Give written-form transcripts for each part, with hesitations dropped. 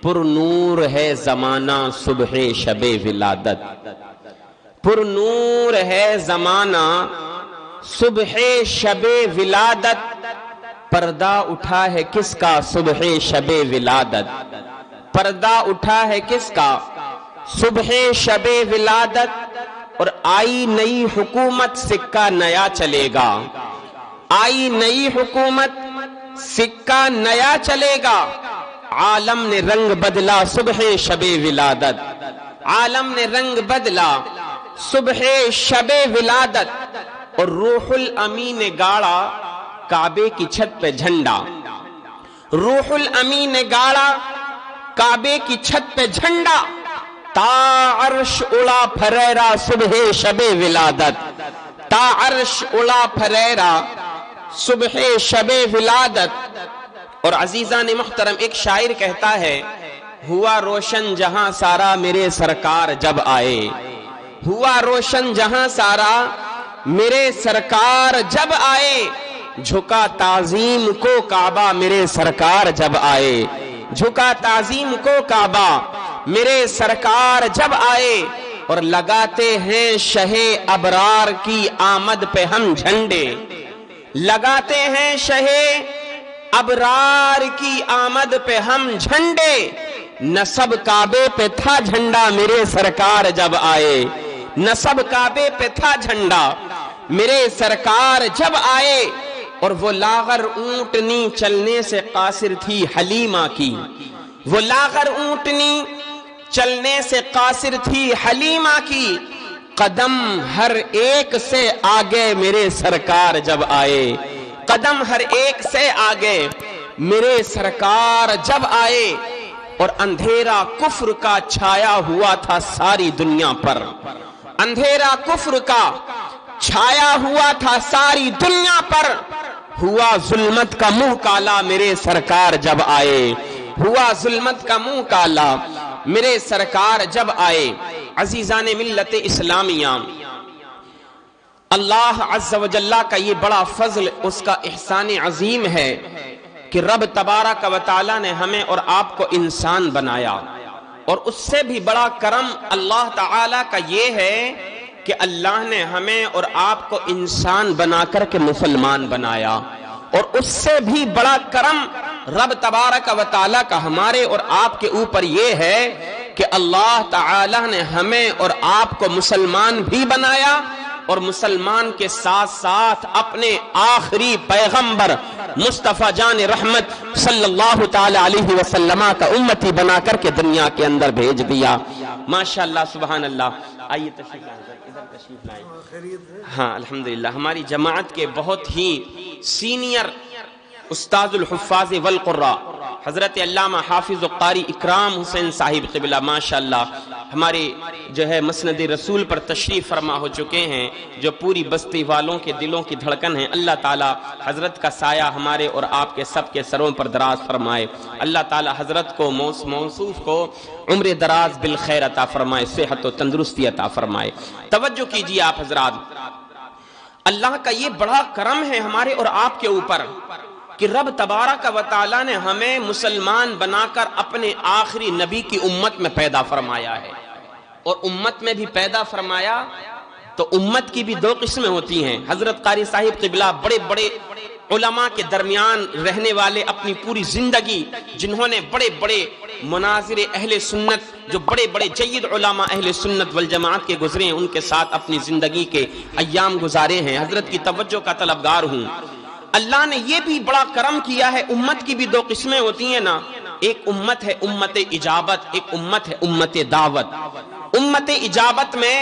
پر نور ہے زمانہ صبح شب ولادت، پر نور ہے زمانہ صبح شب ولادت، پردہ اٹھا ہے کس کا صبح شب ولادت، پردہ اٹھا ہے کس کا صبح شب ولادت، اور آئی نئی حکومت سکہ نیا چلے گا، آئی نئی حکومت سکہ نیا چلے گا، عالم نے رنگ بدلا صبح شب ولادت، عالم نے رنگ بدلا صبح شب ولادت، اور روح الامین نے گاڑا کعبے کی چھت پہ جھنڈا، روح الامین نے گاڑا کعبے کی چھت پہ جھنڈا، تا عرش اڑا پھریرا صبح شب ولادت، تا عرش اڑا پھریرا صبح شب ولادت۔ اور عزیزان محترم، ایک شاعر کہتا ہے، ہوا روشن جہاں سارا میرے سرکار جب آئے، ہوا روشن جہاں سارا میرے سرکار جب آئے، جھکا تعظیم کو کعبہ میرے سرکار جب آئے، جھکا تعظیم کو کعبہ میرے سرکار جب آئے، اور لگاتے ہیں شہ ابرار کی آمد پہ ہم جھنڈے، لگاتے ہیں شہ ابرار کی آمد پہ ہم جھنڈے، نصب کعبے پہ تھا جھنڈا میرے سرکار جب آئے، نصب کعبے پہ تھا جھنڈا میرے سرکار جب آئے، اور وہ لاغر اونٹنی چلنے سے قاصر تھی حلیمہ کی، وہ لاغر اونٹنی چلنے سے قاصر تھی حلیمہ کی، قدم ہر ایک سے آگے میرے سرکار جب آئے، قدم ہر ایک سے آگے میرے سرکار جب آئے، اور اندھیرا کفر کا چھایا ہوا تھا ساری دنیا پر، اندھیرا کفر کا چھایا ہوا تھا ساری دنیا پر، ہوا ظلمت کا منہ کالا میرے سرکار جب آئے، ہوا ظلمت کا منہ کالا میرے سرکار جب آئے۔ عزیزان ملت اسلامیہ، اللہ عز و جل کا یہ بڑا فضل، اس کا احسان عظیم ہے کہ رب تبارک و تعالی نے ہمیں اور آپ کو انسان بنایا، اور اس سے بھی بڑا کرم اللہ تعالی کا یہ ہے کہ اللہ نے ہمیں اور آپ کو انسان بنا کر کے مسلمان بنایا، اور اس سے بھی بڑا کرم رب تبارک و تعالی کا ہمارے اور آپ کے اوپر یہ ہے کہ اللہ تعالی نے ہمیں اور آپ کو مسلمان بھی بنایا، اور مسلمان کے ساتھ ساتھ اپنے آخری پیغمبر مصطفیٰ جان رحمت صلی اللہ تعالی علیہ وسلم کا امتی بنا کر کے دنیا کے اندر بھیج دیا۔ ماشاءاللہ، سبحان اللہ۔ آئیے تشریف لائیں، ادھر تشریف لائیں۔ ہاں الحمدللہ، ہماری جماعت کے بہت ہی سینئر استاذ الحفاظ والقراء حضرت علامہ حافظ قاری اکرام حسین صاحب قبلہ ماشاءاللہ ہمارے جو ہے مسند رسول پر تشریف فرما ہو چکے ہیں، جو پوری بستی والوں کے دلوں کی دھڑکن ہیں۔ اللہ تعالی حضرت کا سایہ ہمارے اور آپ کے سب کے سروں پر دراز فرمائے۔ اللہ تعالی حضرت کو موصوف کو عمر دراز بالخیر عطا فرمائے، صحت و تندرستی عطا فرمائے۔ توجہ کیجیے آپ حضرات، اللہ کا یہ بڑا کرم ہے ہمارے اور آپ کے اوپر کہ رب تبارک و تعالی نے ہمیں مسلمان بنا کر اپنے آخری نبی کی امت میں پیدا فرمایا ہے، اور امت میں بھی پیدا فرمایا تو امت کی بھی دو قسمیں ہوتی ہیں۔ حضرت قاری صاحب قبلہ بڑے بڑے علماء کے درمیان رہنے والے، اپنی پوری زندگی جنہوں نے بڑے بڑے مناظر اہل سنت، جو بڑے بڑے جید علماء اہل سنت والجماعت کے گزرے ہیں، ان کے ساتھ اپنی زندگی کے ایام گزارے ہیں۔ حضرت کی توجہ کا طلبگار ہوں۔ اللہ نے یہ بھی بڑا کرم کیا ہے، امت کی بھی دو قسمیں ہوتی ہیں نا، ایک امت ہے امت اجابت، ایک امت ہے امت دعوت۔ امت اجابت میں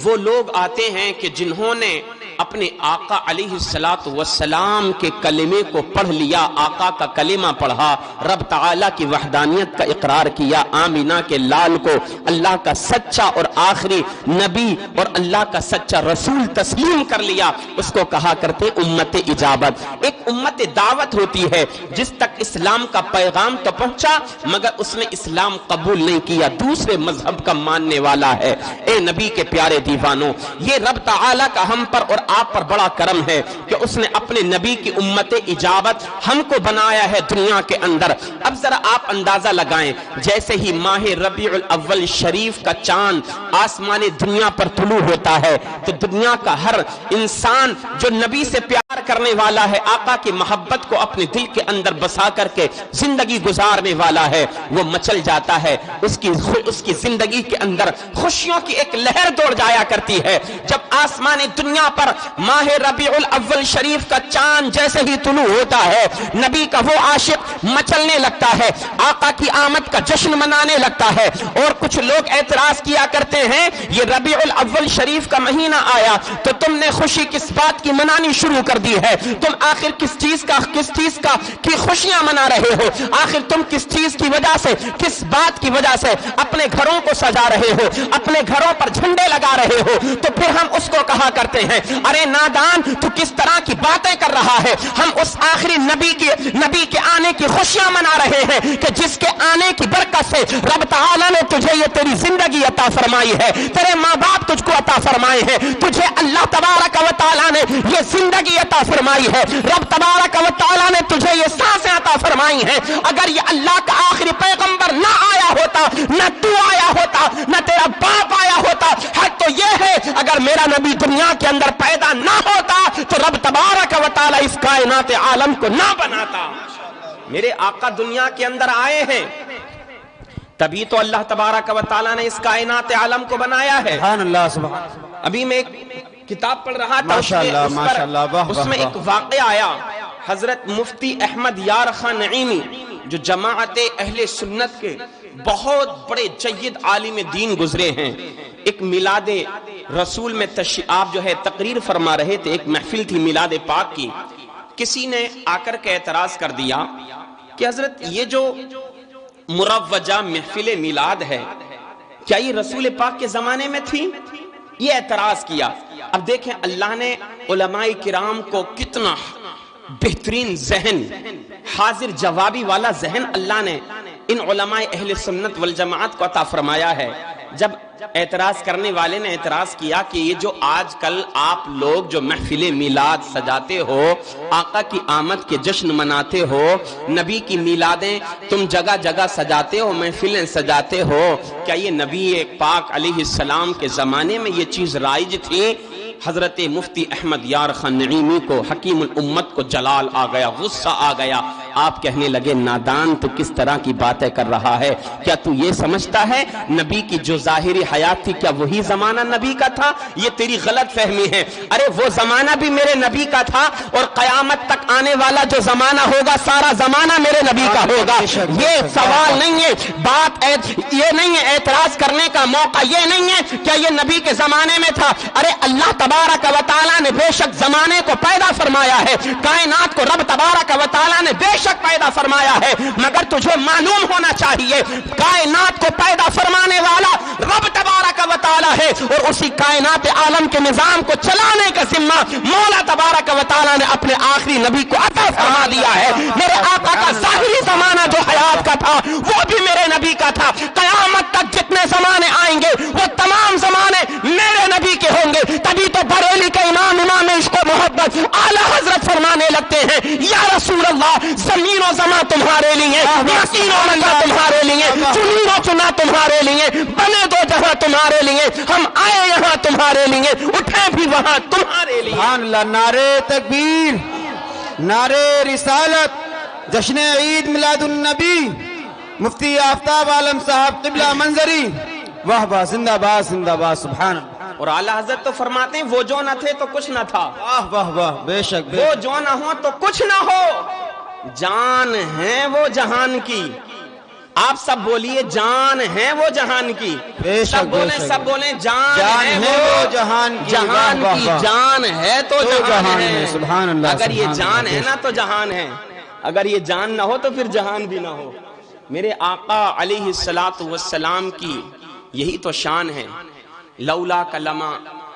وہ لوگ آتے ہیں کہ جنہوں نے اپنے آقا علیہ السلام کے کلمے کو پڑھ لیا، آقا کا کلمہ پڑھا، رب تعالیٰ کی وحدانیت کا اقرار کیا، آمینہ کے لال کو اللہ کا سچا اور آخری نبی اور اللہ کا سچا رسول تسلیم کر لیا، اس کو کہا کرتے امت اجابت۔ ایک امت دعوت ہوتی ہے جس تک اسلام کا پیغام تو پہنچا مگر اس نے اسلام قبول نہیں کیا، دوسرے مذہب کا ماننے والا ہے۔ اے نبی کے پیارے دیوانوں، یہ رب تعالیٰ کا ہم پر اور آپ پر بڑا کرم ہے کہ اس نے اپنے نبی کی امت اجابت ہم کو بنایا ہے دنیا کے اندر۔ اب ذرا آپ اندازہ لگائیں، جیسے ہی ماہ ربیع الاول شریف کا چاند آسمان دنیا پر طلوع ہوتا ہے تو دنیا کا ہر انسان جو نبی سے پیار کرنے والا ہے، آقا کی محبت کو اپنے دل کے اندر بسا کر کے زندگی گزارنے والا ہے، وہ مچل جاتا ہے۔ اس کی زندگی کے اندر خوشیوں کی ایک لہر دوڑ جایا کرتی ہے۔ جب آسمان دنیا پر ماہ ربیع الاول شریف کا چاند جیسے ہی طلوع ہوتا ہے، نبی کا وہ عاشق مچلنے لگتا ہے، آقا کی آمد کا جشن منانے لگتا ہے۔ اور کچھ لوگ اعتراض کیا کرتے ہیں، یہ ربیع الاول شریف کا مہینہ آیا تو تم نے خوشی کس بات کی منانی شروع کر دی ہے؟ تم آخر کس چیز کا کی خوشیاں منا رہے ہو؟ آخر تم کس چیز کی وجہ سے، کس بات کی وجہ سے اپنے گھروں کو سجا رہے ہو، اپنے گھروں پر جھنڈے لگا رہے ہو؟ تو پھر ہم اس کو کہا کرتے ہیں، ارے نادان، تو کس طرح کی باتیں کر رہا ہے؟ ہم اس آخری نبی کے آنے کی خوشیاں منا رہے ہیں کہ جس کے آنے کی برکت سے رب تعالیٰ نے تجھے یہ تیری زندگی عطا فرمائی ہے، تیرے ماں باپ تجھ کو عطا فرمائے ہیں، تجھے اللہ تبارک و تعالیٰ نے یہ زندگی عطا فرمائی ہے، رب تبارک و تعالیٰ نے تجھے یہ سانسیں عطا فرمائی ہیں۔ اگر یہ اللہ کا آخری پیغمبر نہ آیا ہوتا، نہ تو آیا ہوتا، نہ تیرا باپ آیا ہوتا، حق تو یہ ہے اگر میرا نبی دنیا کے اندر پیدا نہ ہوتا تو رب تبارک و تعالیٰ اس کائنات عالم کو نہ بناتا۔ میرے آقا دنیا کے اندر آئے ہیں تبھی تو اللہ تبارک و تعالیٰ نے اس کائنات عالم کو بنایا ہے۔ سبحان اللہ، سبحان اللہ۔ ابھی میں ایک کتاب پڑھ رہا تھا، اس میں ایک واقعہ آیا۔ حضرت مفتی احمد یار خان نعیمی جو جماعت اہل سنت کے بہت بڑے جید عالم دین گزرے ہیں، ایک میلاد رسول میں آپ جو ہے تقریر فرما رہے تھے، ایک محفل تھی میلاد پاک کی۔ کسی نے آ کر کے اعتراض کر دیا کہ حضرت یہ جو مروجہ محفل میلاد ہے، کیا یہ رسول پاک کے زمانے میں تھی؟ یہ اعتراض کیا۔ اب دیکھیں اللہ نے علماء کرام کو کتنا بہترین ذہن، حاضر جوابی والا ذہن اللہ نے ان علماء اہل سنت والجماعت کو عطا فرمایا ہے۔ جب اعتراض کرنے والے نے اعتراض کیا کہ یہ جو آج کل آپ لوگ جو محفل میلاد سجاتے ہو، آقا کی آمد کے جشن مناتے ہو، نبی کی میلادیں تم جگہ جگہ سجاتے ہو، محفلیں سجاتے ہو، کیا یہ نبی پاک علیہ السلام کے زمانے میں یہ چیز رائج تھی؟ حضرت مفتی احمد یار خان نعیمی کو، حکیم الامت کو جلال آ گیا، غصہ آ گیا۔ آپ کہنے لگے، نادان، تو کس طرح کی باتیں کر رہا ہے؟ کیا تو یہ سمجھتا ہے نبی کی جو ظاہری حیات تھی کیا وہی زمانہ نبی کا تھا؟ یہ تیری غلط فہمی ہے۔ ارے وہ زمانہ بھی میرے نبی کا تھا، اور قیامت تک آنے والا جو زمانہ ہوگا سارا زمانہ میرے نبی کا ہوگا۔ یہ سوال نہیں ہے، بات یہ نہیں ہے، اعتراض کرنے کا موقع یہ نہیں ہے کیا یہ نبی کے زمانے میں تھا۔ ارے اللہ تبارک و تعالیٰ نے بے شک زمانے کو پیدا فرمایا ہے، کائنات کو رب تبارک و تعالیٰ نے بے شک پیدا فرمایا ہے، مگر تجھے معلوم ہونا چاہیے کائنات کو پیدا فرمانے والا رب تبارک و تعالیٰ ہے، اور اسی کائنات عالم کے نظام کو چلانے کا ذمہ مولا تبارک و تعالیٰ نے اپنے آخری نبی کو عطا فرما دیا ہے۔ میرے آقا کا ظاہری زمانہ جو حیات کا تھا وہ بھی میرے نبی کا تھا۔ قیامت تک جتنے زمانے آئیں گے وہ تمام زمانے میرے نبی کے ہوں گے۔ تبھی تو بریلی کے امام عشق و محبت اعلیٰ حضرت فرمانے لگتے ہیں، یا رسول اللہ، زمین و زمان تمہارے لیے، یقین و منزل تمہارے لیے، چنی و چنا تمہارے لیے، بنے دو جہاں تمہارے لیے، ہم آئے یہاں تمہارے لیے، اٹھے بھی وہاں تمہارے لیے۔ سبحان اللہ، نعرے تکبیر، نعرے رسالت، جشن عید میلاد النبی، مفتی آفتاب عالم صاحب قبلہ منظری، واہ واہ، زندہ باد زندہ باد، سبحان اللہ۔ اور اعلیٰ حضرت تو فرماتے ہیں وہ جو نہ تھے تو کچھ نہ تھا، واہ واہ واہ، بے شک وہ جو نہ ہو تو کچھ نہ ہو، جان ہے وہ جہان کی۔ آپ سب بولیے، جان ہے وہ جہان کی، سب بولیں جان ہے وہ جہان کی، جہان کی جان ہے تو جہان ہے۔ سبحان اللہ، اگر یہ جان ہے نا تو جہان ہے، اگر یہ جان نہ ہو تو پھر جہان بھی نہ ہو۔ میرے آقا علیہ الصلوۃ والسلام کی یہی تو شان ہے۔ لولا کلمہ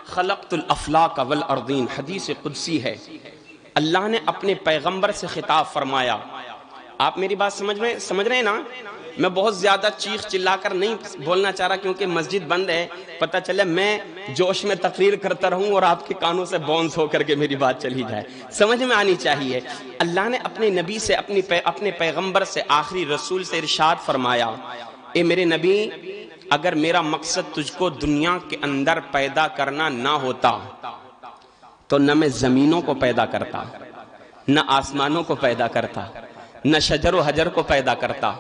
خلقت الافلاق والارضین، حدیث قدسی ہے، اللہ نے اپنے پیغمبر سے خطاب فرمایا۔ آپ میری بات سمجھ رہے ہیں نا؟ میں بہت زیادہ چیخ چلا کر نہیں بولنا چاہ رہا کیونکہ مسجد بند ہے، پتہ چلے میں جوش میں تقریر کرتا رہوں اور آپ کے کانوں سے بونس ہو کر کے میری بات چلی جائے. سمجھ میں آنی چاہیے. اللہ نے اپنے نبی سے اپنے پیغمبر سے آخری رسول سے ارشاد فرمایا، اے میرے نبی اگر میرا مقصد تجھ کو دنیا کے اندر پیدا کرنا نہ ہوتا تو نہ میں زمینوں کو پیدا کرتا، نہ آسمانوں کو پیدا کرتا، نہ شجر و حجر کو پیدا کرتا،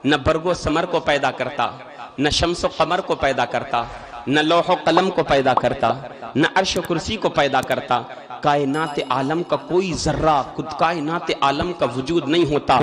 نہ برگ و ثمر کو پیدا کرتا، نہ شمس و قمر کو پیدا کرتا، نہ لوح و قلم کو پیدا کرتا، نہ عرش و کرسی کو پیدا کرتا. کائنات عالم کا کوئی ذرہ، کائنات عالم کا وجود نہیں ہوتا.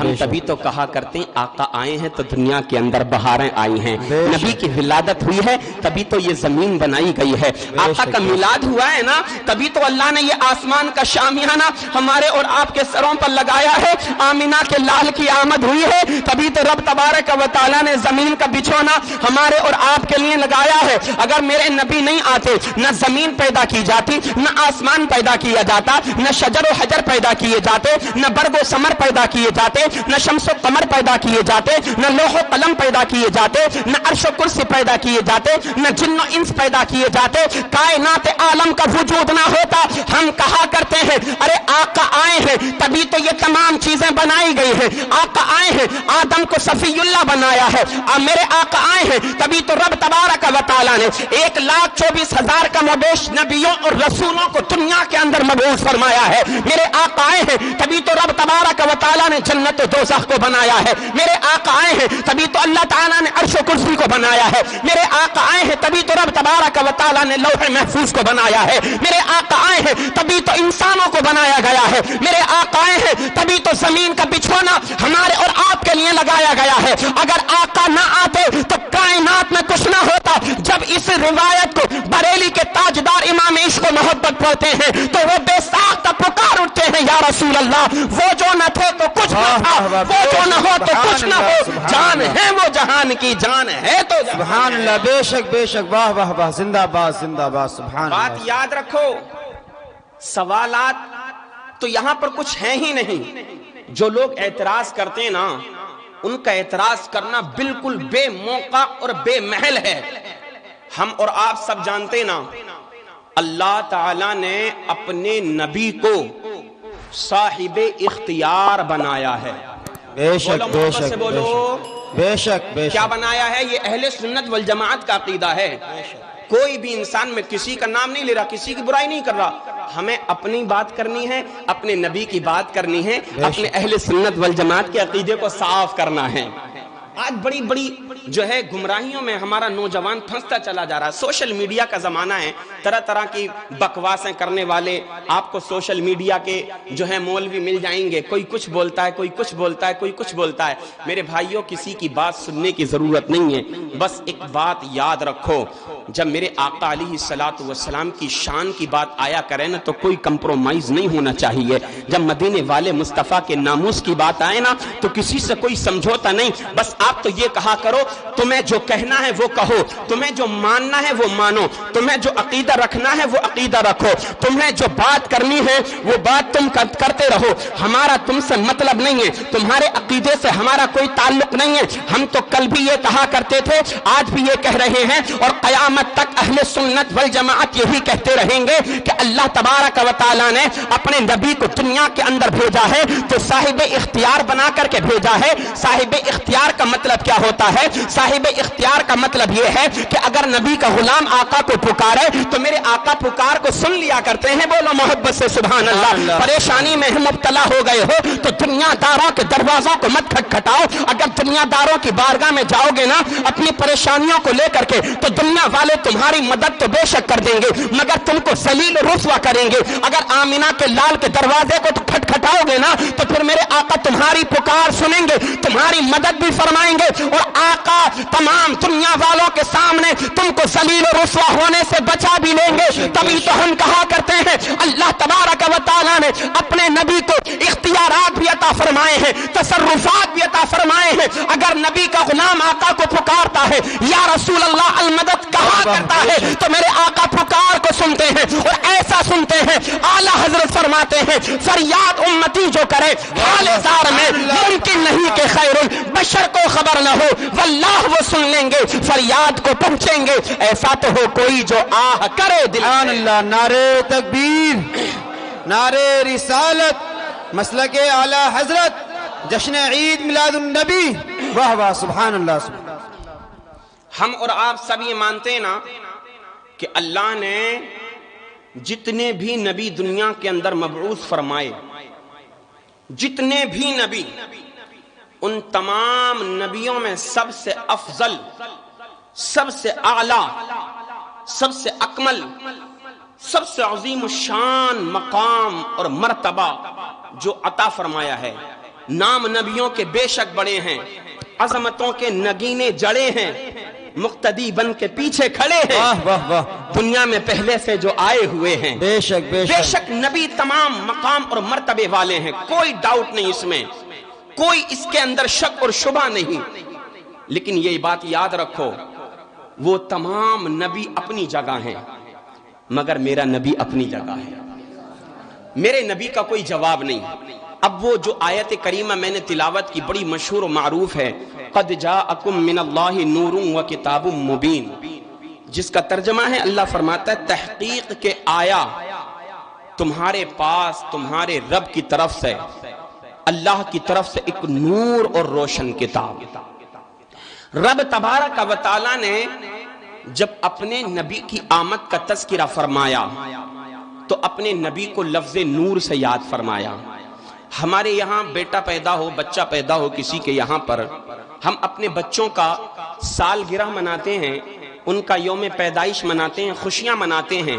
ہم تبھی تو کہا کرتے ہیں آقا آئے ہیں تو دنیا کے اندر بہاریں آئی ہیں، نبی کی ولادت ہوئی ہے تبھی تو یہ زمین بنائی گئی ہے، آقا کا میلاد ہوا ہے نا تبھی تو اللہ نے یہ آسمان کا شامیانہ ہمارے اور آپ کے سروں پر لگایا ہے. آمینہ کے لال کی آمد ہوئی ہے تبھی تو رب تبارک و تعالیٰ نے زمین کا بچھونا ہمارے اور آپ کے لیے لگایا ہے. اگر میرے نبی نہیں آتے نہ زمین پیدا کی جاتی، نہ آسمان پیدا کیا جاتا، نہ شجر و حجر پیدا کیے جاتے، نہ برگ و ثمر پیدا کیے جاتے، نہ شمس و قمر پیدا کیے جاتے، نہ لوح و قلم پیدا کیے جاتے، نہ عرش و کرسی پیدا کیے جاتے، نہ جن و انس پیدا کیے جاتے، کائنات عالم کا وجود نہ ہوتا. ہم کہا کرتے ہیں ارے آقا آئے ہیں تبھی تو یہ تمام چیزیں بنائی گئی ہیں. آقا آئے ہیں، آدم کو صفی اللہ بنایا ہے. میرے آقا آئے ہیں تبھی تو رب تبارک و تعالیٰ نے 1,24,000 کا مبیش نبیوں اور رسولوں کو دنیا کے اندر مبعوث فرمایا ہے. میرے آقا آئے ہیں تبھی تو رب تبارک و تعالیٰ نے جنت و دوزخ کو بنایا ہے. میرے آقا آئے ہیں تبھی تو اللہ تعالیٰ نے عرش و کرسی کو بنایا ہے. میرے آقا آئے ہیں تبھی تو رب تبارک و تعالیٰ نے لوح محفوظ کو بنایا ہے. میرے آقا آئے ہیں تبھی تو انسانوں کو بنایا گیا ہے. میرے آقا آئے ہیں تبھی تو زمین کا بچھونا ہمارے اور آپ کے لیے لگایا گیا ہے. اگر آقا نہ آتے تو کائنات میں کچھ نہ ہوتا. جب اس روایت کو بریلی کے تاجدار امام عشق و محبت پڑھتے ہیں تو وہ بے ساختہ پکار اٹھتے ہیں یا رسول اللہ وہ جو نہ تھے تو کچھ نہ تھا، وہ جو نہ ہو تو کچھ نہ ہو، جان ہے وہ جہان کی جان ہے تو سبحان اللہ. بے شک بے شک، واہ واہ واہ، زندہ باد زندہ باد، سبحان اللہ. بات یاد رکھو، سوالات تو یہاں پر کچھ ہیں ہی نہیں. جو لوگ اعتراض کرتے ہیں نا ان کا اعتراض کرنا بالکل بے موقع اور بے محل ہے. ہم اور آپ سب جانتے نا اللہ تعالیٰ نے اپنے نبی کو صاحب اختیار بنایا ہے. بے شک بے شک بولو بے شک بے شک. کیا بنایا ہے؟ یہ اہل سنت والجماعت کا عقیدہ ہے. کوئی بھی انسان میں کسی کا نام نہیں لے رہا، کسی کی برائی نہیں کر رہا. ہمیں اپنی بات کرنی ہے، اپنے نبی کی بات کرنی ہے، اپنے اہل سنت والجماعت کے عقیدے کو صاف کرنا ہے. آج بڑی بڑی جو ہے گمراہیوں میں ہمارا نوجوان پھنستا چلا جا رہا ہے. سوشل میڈیا کا زمانہ ہے، طرح طرح کی بکواسیں کرنے والے آپ کو سوشل میڈیا کے جو ہے مولوی مل جائیں گے. کوئی کچھ بولتا ہے، کوئی کچھ بولتا ہے، کوئی کچھ بولتا ہے. میرے بھائیوں کسی کی بات سننے کی ضرورت نہیں ہے. بس ایک بات یاد رکھو، جب میرے آقا علیہ الصلوۃ والسلام کی شان کی بات آیا کرے نا تو کوئی کمپرومائز نہیں ہونا چاہیے. جب مدینے والے مصطفیٰ کے ناموس کی بات آئے نا تو کسی سے کوئی سمجھوتا نہیں. بس آپ تو یہ کہا کرو تمہیں جو کہنا ہے وہ کہو، تمہیں جو ماننا ہے وہ مانو، تمہیں جو عقیدہ رکھنا ہے وہ عقیدہ رکھو، تمہیں جو بات کرنی ہے وہ بات تم کرتے رہو. ہمارا تم سے مطلب نہیں ہے، تمہارے عقیدے سے ہمارا کوئی تعلق نہیں ہے. ہم تو کل بھی یہ کہا کرتے تھے، آج بھی یہ کہہ رہے ہیں اور قیامت تک اہل سنت والجماعت یہی کہتے رہیں گے کہ اللہ تبارک و تعالیٰ نے اپنے نبی کو دنیا کے اندر بھیجا ہے تو صاحب اختیار بنا کر کے بھیجا ہے. صاحب اختیار کا مطلب کیا ہوتا ہے؟ صاحب اختیار کا مطلب یہ ہے کہ اگر نبی کا غلام آقا کو پکارے تو میرے آقا پکار کو سن لیا کرتے ہیں. بولو محبت سے سبحان اللہ. پریشانی میں مبتلا ہو گئے ہو تو دنیا داروں کے دروازوں کو مت کھٹکھٹاؤ. اگر دنیا داروں کی بارگاہ میں جاؤ گے نا اپنی پریشانیوں کو لے کر کے تو دنیا والے تمہاری مدد تو بے شک کر دیں گے مگر تم کو ذلیل و رسوا کریں گے. اگر آمینہ کے لال کے دروازے کو کھٹکھٹاؤ گے نا تو پھر میرے آقا تمہاری پکار سنیں گے، تمہاری مدد بھی فرمائیں گے اور آقا تمام دنیا والوں کے سامنے تم کو ذلیل و رسوا ہونے سے بچا بھی لیں گے. تبھی تو ہم کہا کرتے ہیں اللہ تبارک و تعالیٰ نے اپنے نبی کو اختیارات بھی عطا فرمائے ہیں، تصرفات بھی عطا فرمائے ہیں. اگر نبی کا غلام آقا کو پکارتا ہے یا رسول اللہ المدد کہا کرتا ہے تو میرے آقا پکار کو سنتے ہیں اور ایسا سنتے ہیں اعلیٰ حضرت فرماتے ہیں فریاد امتی جو کرے حال زار میں ممکن نہیں کہ خیر بشر کو خبر نہ ہو واللہ وہ سن لیں گے، فریاد کو پہنچیں گے، ایسا تو ہو کوئی جو آہ کرے دل سے۔ سبحان اللہ، نعرہ تکبیر، نعرہ رسالت، مسلک اعلی حضرت، جشن عید میلاد النبی، واہ واہ، سبحان اللہ، سبحان اللہ۔ ہم اور آپ سب یہ مانتے ہیں نا کہ اللہ نے جتنے بھی نبی دنیا کے اندر مبعوث فرمائے، جتنے بھی نبی، ان تمام نبیوں میں سب سے افضل، سب سے اعلی، سب سے اکمل، سب سے عظیم الشان مقام اور مرتبہ جو عطا فرمایا ہے، نام نبیوں کے بے شک بڑے ہیں، عظمتوں کے نگینے جڑے ہیں، مقتدی بن کے پیچھے کھڑے ہیں، واہ واہ واہ، دنیا میں پہلے سے جو آئے ہوئے ہیں، بے شک بے بے شک، شک نبی تمام مقام اور مرتبے والے ہیں، کوئی ڈاؤٹ نہیں اس میں، کوئی اس کے اندر شک اور شبہ نہیں۔ لیکن یہ بات یاد رکھو، وہ تمام نبی اپنی جگہ ہیں، مگر میرا نبی اپنی جگہ ہے، میرے نبی کا کوئی جواب نہیں۔ اب وہ جو آیت کریمہ میں نے تلاوت کی بڑی مشہور و معروف ہے، قد جاءکم من اللہ نور و کتاب مبین، جس کا ترجمہ ہے اللہ فرماتا ہے تحقیق کے آیا تمہارے پاس تمہارے رب کی طرف سے، اللہ کی طرف سے ایک نور اور روشن کتاب۔ رب تبارک و تعالی نے جب اپنے نبی کی آمد کا تذکرہ فرمایا تو اپنے نبی کو لفظ نور سے یاد فرمایا۔ ہمارے یہاں بیٹا پیدا ہو، بچہ پیدا ہو کسی کے یہاں پر، ہم اپنے بچوں کا سالگرہ مناتے ہیں، ان کا یوم پیدائش مناتے ہیں، خوشیاں مناتے ہیں،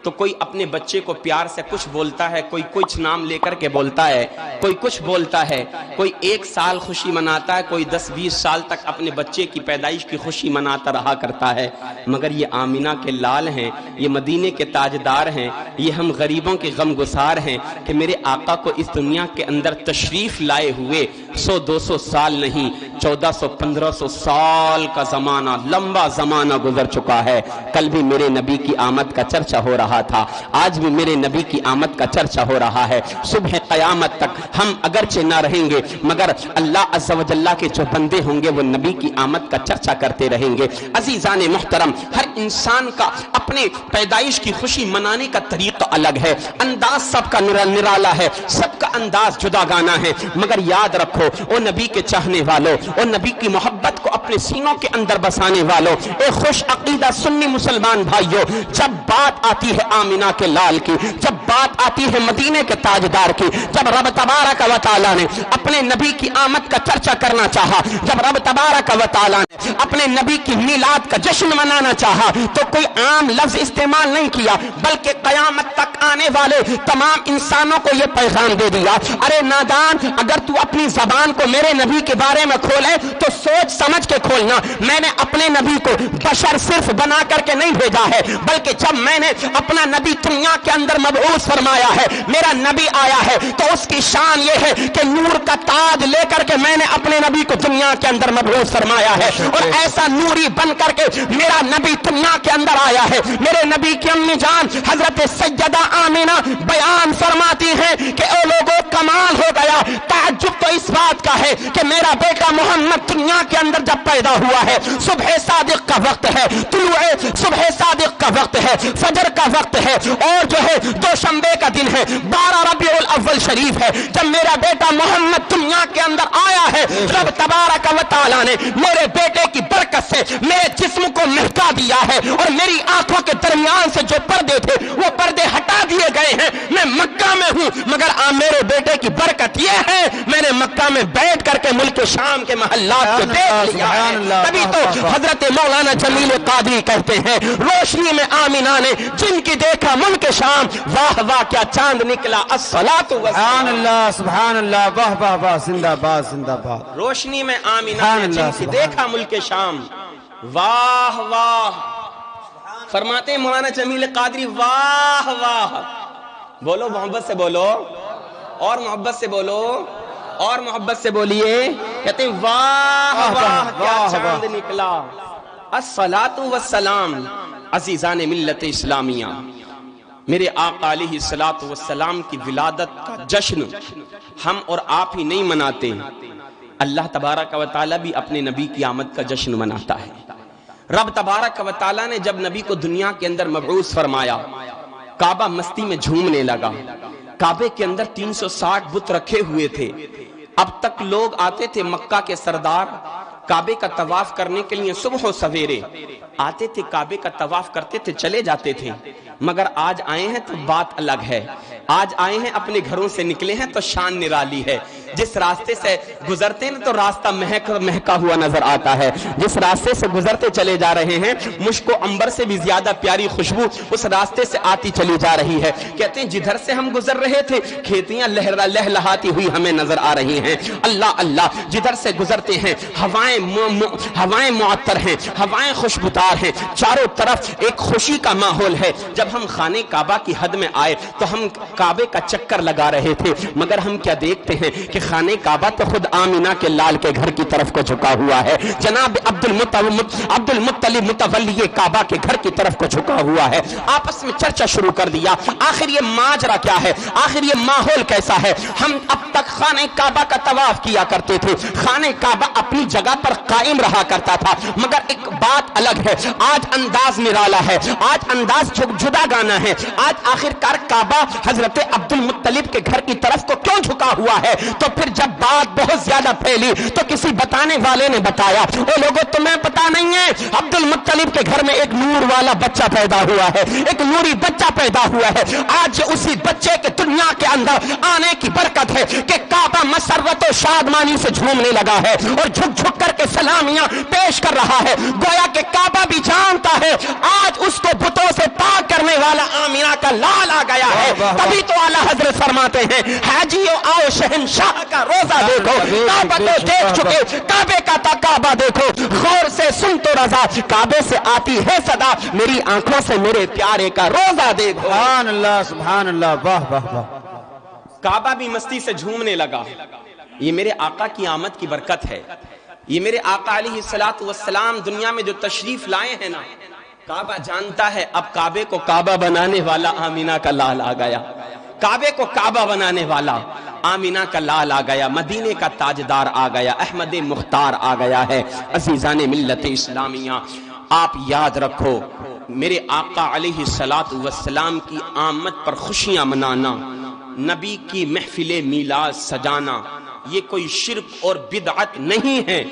تو کوئی اپنے بچے کو پیار سے کچھ بولتا ہے، کوئی کچھ نام لے کر کے بولتا ہے، کوئی کچھ بولتا ہے، کوئی 1 سال خوشی مناتا ہے، کوئی 10-20 سال تک اپنے بچے کی پیدائش کی خوشی مناتا رہا کرتا ہے۔ مگر یہ آمینہ کے لال ہیں، یہ مدینے کے تاجدار ہیں، یہ ہم غریبوں کے غم گسار ہیں کہ میرے آقا کو اس دنیا کے اندر تشریف لائے ہوئے 100-200 سال نہیں، 1400-1500 سال کا زمانہ، لمبا زمانہ گزر چکا ہے۔ کل بھی میرے نبی کی آمد کا چرچا ہو رہا تھا، آج بھی میرے نبی کی آمد کا چرچا ہو رہا ہے۔ صبح قیامت تک ہم اگرچہ نہ رہیں گے مگر اللہ عز و جل کے جو بندے ہوں گے وہ نبی کی آمد کا چرچا کرتے رہیں گے۔ عزیزان محترم، ہر انسان کا اپنے پیدائش کی خوشی منانے کا طریقہ الگ ہے، انداز سب کا نرالا ہے، سب کا انداز جدا گانا ہے، مگر یاد رکھو او نبی کے چاہنے والوں، او نبی کی محبت کو اپنے سینوں کے اندر بسانے والوں، اے خوش عقیدہ سنی مسلمان بھائیوں، جب بات آتی ہے آمینہ کے لال کی، جب بات آتی ہے مدینے کے تاجدار کی، جب رب تبارک و تعالی نے اپنے نبی کی آمد کا چرچا کرنا چاہا، جب رب تبارک و تعالی نے اپنے نبی کی میلاد کا جشن منانا چاہا تو کوئی عام لفظ استعمال نہیں کیا، بلکہ قیامت تک آنے والے تمام انسانوں کو یہ پیغام دے دیا، ارے نادان، اگر تو اپنی زبان کو میرے نبی کے بارے میں کھولے تو سوچ سمجھ کے کھولنا، میں نے اپنے نبی کو بشر صرف بنا کر کے نہیں بھیجا ہے، بلکہ جب میں نے اپنا نبی دنیا کے اندر مبعوث فرمایا ہے، میرا نبی آیا ہے تو اس کی شان یہ ہے کہ نور کا تاج لے کر کے میں نے اپنے نبی کو دنیا کے اندر مبعوث فرمایا ہے، اور ایسا نوری بن کر کے میرا نبی دنیا کے اندر آیا ہے۔ میرے نبی کی امی جان حضرت سیدہ آمینہ بیان فرماتی ہیں کہ اے لوگوں کمال ہو گیا، تعجب تو اس بات کا ہے کہ میرا بیٹا محمد دنیا کے اندر جب پیدا ہوا ہے، صبح صادق کا وقت ہے، طلوع صبح صادق کا وقت ہے، فجر کا وقت ہے، اور جو ہے دوشنبے کا دن ہے، 12 ربیع الاول شریف ہے، جب میرا بیٹا محمد دنیا کے اندر آیا ہے، رب تبارک و تعالی نے میرے بیٹے کی برکت سے میرے جسم کو مہکا دیا ہے، اور میری آنکھوں کے درمیان سے جو پردے تھے وہ پردے ہٹا دیے گئے ہیں۔ میں مکہ میں ہوں مگر میرے بیٹے کی برکت یہ ہے میں نے مکہ میں بیٹھ کر کے ملک شام کے محلات کو دیکھ لیا ہے۔ تبھی تو حضرت مولانا جمیل قادری کہتے ہیں روشنی میں آمینہ نے جن کی دیکھا ملک شام، واہ واہ کیا چاند نکلا، الصلاۃ سبحان اللہ، سبحان اللہ، واہ واہ واہ، زندہ باد زندہ باد۔ روشنی میں آمینہ نے جن کی دیکھا ملک شام، واہ واہ، فرماتے ہیں مولانا جمیل قادری واہ واہ، بولو محبت سے بولو، اور محبت سے بولو، اور محبت سے بولیے، کہتے ہیں واہ واہ کیا چاند نکلا، الصلاۃ والسلام۔ عزیزان ملت اسلامیہ، میرے آقا علیہ الصلاۃ والسلام کی ولادت کا جشن ہم اور آپ ہی نہیں مناتے، اللہ تبارک و تعالیٰ بھی اپنے نبی کی آمد کا جشن مناتا ہے۔ رب تبارک و تعالیٰ نے جب نبی کو دنیا کے اندر مبعوث فرمایا، کعبہ مستی میں جھومنے لگا۔ کعبے کے اندر 360 بت رکھے ہوئے تھے۔ اب تک لوگ آتے تھے، مکہ کے سردار کعبے کا طواف کرنے کے لیے صبح و سویرے آتے تھے، کعبے کا طواف کرتے تھے، چلے جاتے تھے۔ مگر آج آئے ہیں تو بات الگ ہے۔ آج آئے ہیں، اپنے گھروں سے نکلے ہیں تو شان نرالی ہے۔ جس راستے سے گزرتے ہیں تو راستہ مہکا ہوا نظر آتا ہے۔ جس راستے سے گزرتے چلے جا رہے ہیں، مشک و عنبر سے بھی زیادہ پیاری خوشبو اس راستے سے آتی چلی جا رہی ہے۔ کہتے ہیں جدھر سے ہم گزر رہے تھے کھیتیاں لہلہاتی ہوئی ہمیں نظر آ رہی ہیں۔ اللہ اللہ، جدھر سے گزرتے ہیں ہوائیں معطر ہیں، ہوائیں خوشبودار ہیں، چاروں طرف ایک خوشی کا ماحول ہے۔ جب ہم خانہ کعبہ کی حد میں آئے تو ہم کعبے کا چکر لگا رہے تھے، مگر ہم کیا دیکھتے ہیں کہ خانہ کعبہ تو خود آمینہ کے لال کے گھر کی طرف کو جھکا ہوا ہے۔ جناب عبد المطلب متولی کعبہ کے گھر کی طرف کو جھکا ہوا ہے۔ آپس میں چرچا شروع کر دیا، آخر یہ ماجرا کیا ہے، آخر یہ ماحول کیسا ہے۔ ہم اب تک خانہ کعبہ کا طواف کیا کرتے تھے، خانہ کعبہ اپنی جگہ پر قائم رہا کرتا تھا، مگر ایک بات الگ ہے، آج انداز نرالا ہے، آج انداز جدا گانا ہے۔ آج آخر کار کعبہ حضرت عبد المطلب کے گھر کی طرف کو کیوں جھکا ہوا ہے؟ تو پھر جب بات بہت زیادہ پھیلی تو کسی بتانے والے نے بتایا، او لوگوں تمہیں پتا نہیں ہے، عبد المطلب کے گھر میں ایک نور والا بچہ پیدا ہوا ہے، ایک نوری بچہ پیدا ہوا ہے۔ آج اسی بچے کے دنیا کے اندر آنے کی برکت ہے کہ کعبہ مسرت و شادمانی سے جھومنے لگا ہے اور جھک جھک کر کے سلامیاں پیش کر رہا ہے۔ گویا کہ کعبہ بھی جانتا ہے آج اس کو بتوں سے پاک کرنے والا آمینہ کا لال آ گیا ہے۔ تبھی تو اعلیٰ حضرت فرماتے ہیں، حاجیو آؤ شہنشاہ کا روزہ دیکھو، کعبہ تو دیکھ چکے، کعبے کا تا کعبہ دیکھو، غور سے سن تو رضا، کعبے سے آتی ہے صدا، میری آنکھوں سے میرے پیارے کا روزہ دیکھو۔ سبحان اللہ سبحان اللہ، واہ واہ واہ۔ کعبہ بھی مستی سے جھومنے لگا۔ یہ میرے آقا کی آمد کی برکت ہے۔ یہ میرے آقا علیہ الصلوۃ والسلام دنیا میں جو تشریف لائے ہیں نا، کعبہ جانتا ہے اب کعبے کو کعبہ بنانے والا آمینہ کا لال آ گیا، کعبے کو کعبہ بنانے والا آمینہ کا لال آ گیا، مدینے کا تاجدار آ گیا، احمد مختار آ گیا ہے۔ عزیزان ملت اسلامیہ، آپ یاد رکھو، میرے آقا علیہ الصلوۃ والسلام کی آمد پر خوشیاں منانا، نبی کی محفل میلاد سجانا، یہ کوئی شرک اور بدعت نہیں ہے،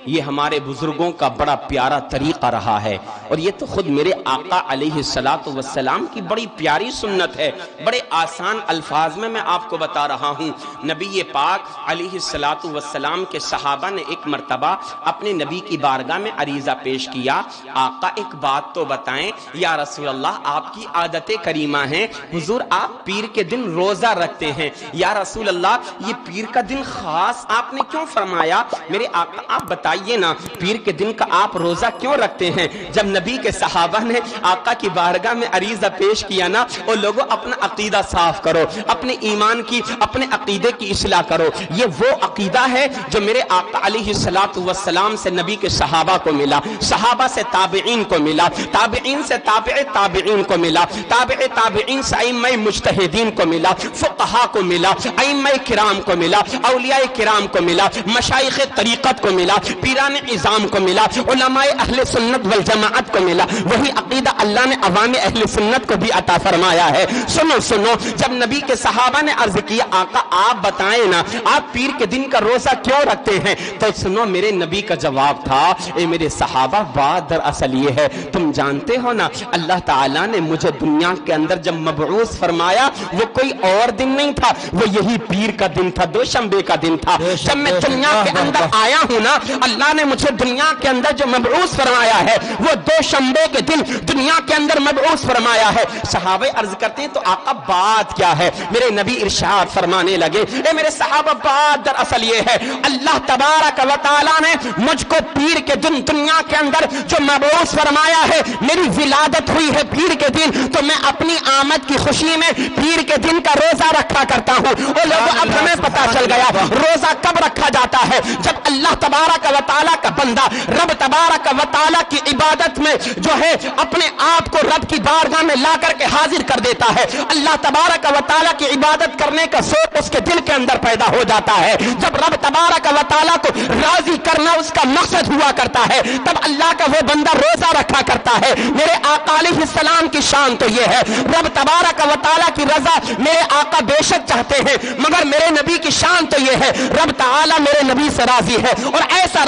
یہ ہمارے بزرگوں کا بڑا پیارا طریقہ رہا ہے، اور یہ تو خود میرے آقا علیہ الصلوۃ والسلام کی بڑی پیاری سنت ہے۔ بڑے آسان الفاظ میں آپ کو بتا رہا ہوں۔ نبی پاک علیہ الصلوۃ والسلام کے صحابہ نے ایک مرتبہ اپنے نبی کی بارگاہ میں عریضہ پیش کیا، آقا ایک بات تو بتائیں یا رسول اللہ، آپ کی عادت کریمہ ہیں، حضور آپ پیر کے دن روزہ رکھتے ہیں، یا رسول اللہ یہ پیر کا دن خاص آپ نے کیوں فرمایا؟ میرے آقا آپ بتائیے نا، پیر کے دن کا آپ روزہ کیوں رکھتے ہیں؟ جب نبی کے صحابہ نے آقا کی بارگاہ میں عریضہ پیش کیا نا، اور لوگوں اپنا عقیدہ صاف کرو، اپنے ایمان کی، اپنے عقیدے کی اصلاح کرو۔ یہ وہ عقیدہ ہے جو میرے آقا علیہ الصلوۃ والسلام سے نبی کے صحابہ کو ملا، صحابہ سے تابعین کو ملا، تابعین سے تابع تابعین کو ملا، تابع تابعین سے ائمہ مجتہدین کو ملا، فقہا کو ملا، ائمہ کرام کو ملا، اولیاء کرام کو ملا، مشائخ طریقت کو ملا، پیران عظام کو ملا، علماء اہل سنت والجماعت کو ملا۔ وہی عقیدہ اللہ نے عوام اہل سنت کو بھی عطا فرمایا ہے۔ سنو سنو، جب نبی کے صحابہ نے عرض کیا آقا آپ بتائیں نا، آپ پیر کے دن کا روزہ کیوں رکھتے ہیں؟ تو سنو میرے نبی کا جواب تھا، اے میرے صحابہ، بات دراصل یہ ہے، تم جانتے ہو نا اللہ تعالیٰ نے مجھے دنیا کے اندر جب مبعوث فرمایا، وہ کوئی اور دن نہیں تھا، وہ یہی پیر کا دن تھا، دوشنبے کا دن تھا۔ جب میں دنیا کے اندر آیا ہوں نا، اللہ نے مجھے دنیا کے اندر جو مبعوث فرمایا ہے وہ دوشنبے کے دن دنیا کے اندر مبعوث فرمایا ہے۔ صحابہ عرض کرتے ہیں تو آقا بات کیا ہے؟ میرے نبی ارشاد فرمانے لگے، اے میرے صحابہ، بات دراصل یہ ہے، اللہ تبارک و تعالیٰ نے مجھ کو پیر کے دن دنیا کے اندر جو مبعوث فرمایا ہے، میری ولادت ہوئی ہے پیر کے دن، تو میں اپنی آمد کی خوشی میں پیر کے دن کا روزہ رکھا کرتا ہوں۔ اور لوگوں اب ہمیں پتا چل گیا روزہ کب رکھا جاتا ہے؟ جب اللہ تبارک و تعالیٰ کا بندہ رب تبارک و تعالیٰ کی عبادت میں جو ہے اپنے آپ کو رب کی بارگاہ میں لا کر کے حاضر کر دیتا ہے، اللہ تبارک و تعالیٰ کی عبادت کرنے کا شوق اس کے دل کے اندر پیدا ہو جاتا ہے، جب رب تبارک و تعالیٰ کو راضی کرنا اس کا مقصد ہوا کرتا ہے، تب اللہ کا وہ بندہ روزہ رکھا کرتا ہے۔ میرے آقا علیہ السلام کی شان تو یہ ہے، رب تبارک و تعالیٰ کی رضا میرے آقا بے شک چاہتے ہیں، مگر میرے نبی کی شان تو یہ ہے، رب تعالیٰ میرے نبی سے راضی ہے، اور ایسا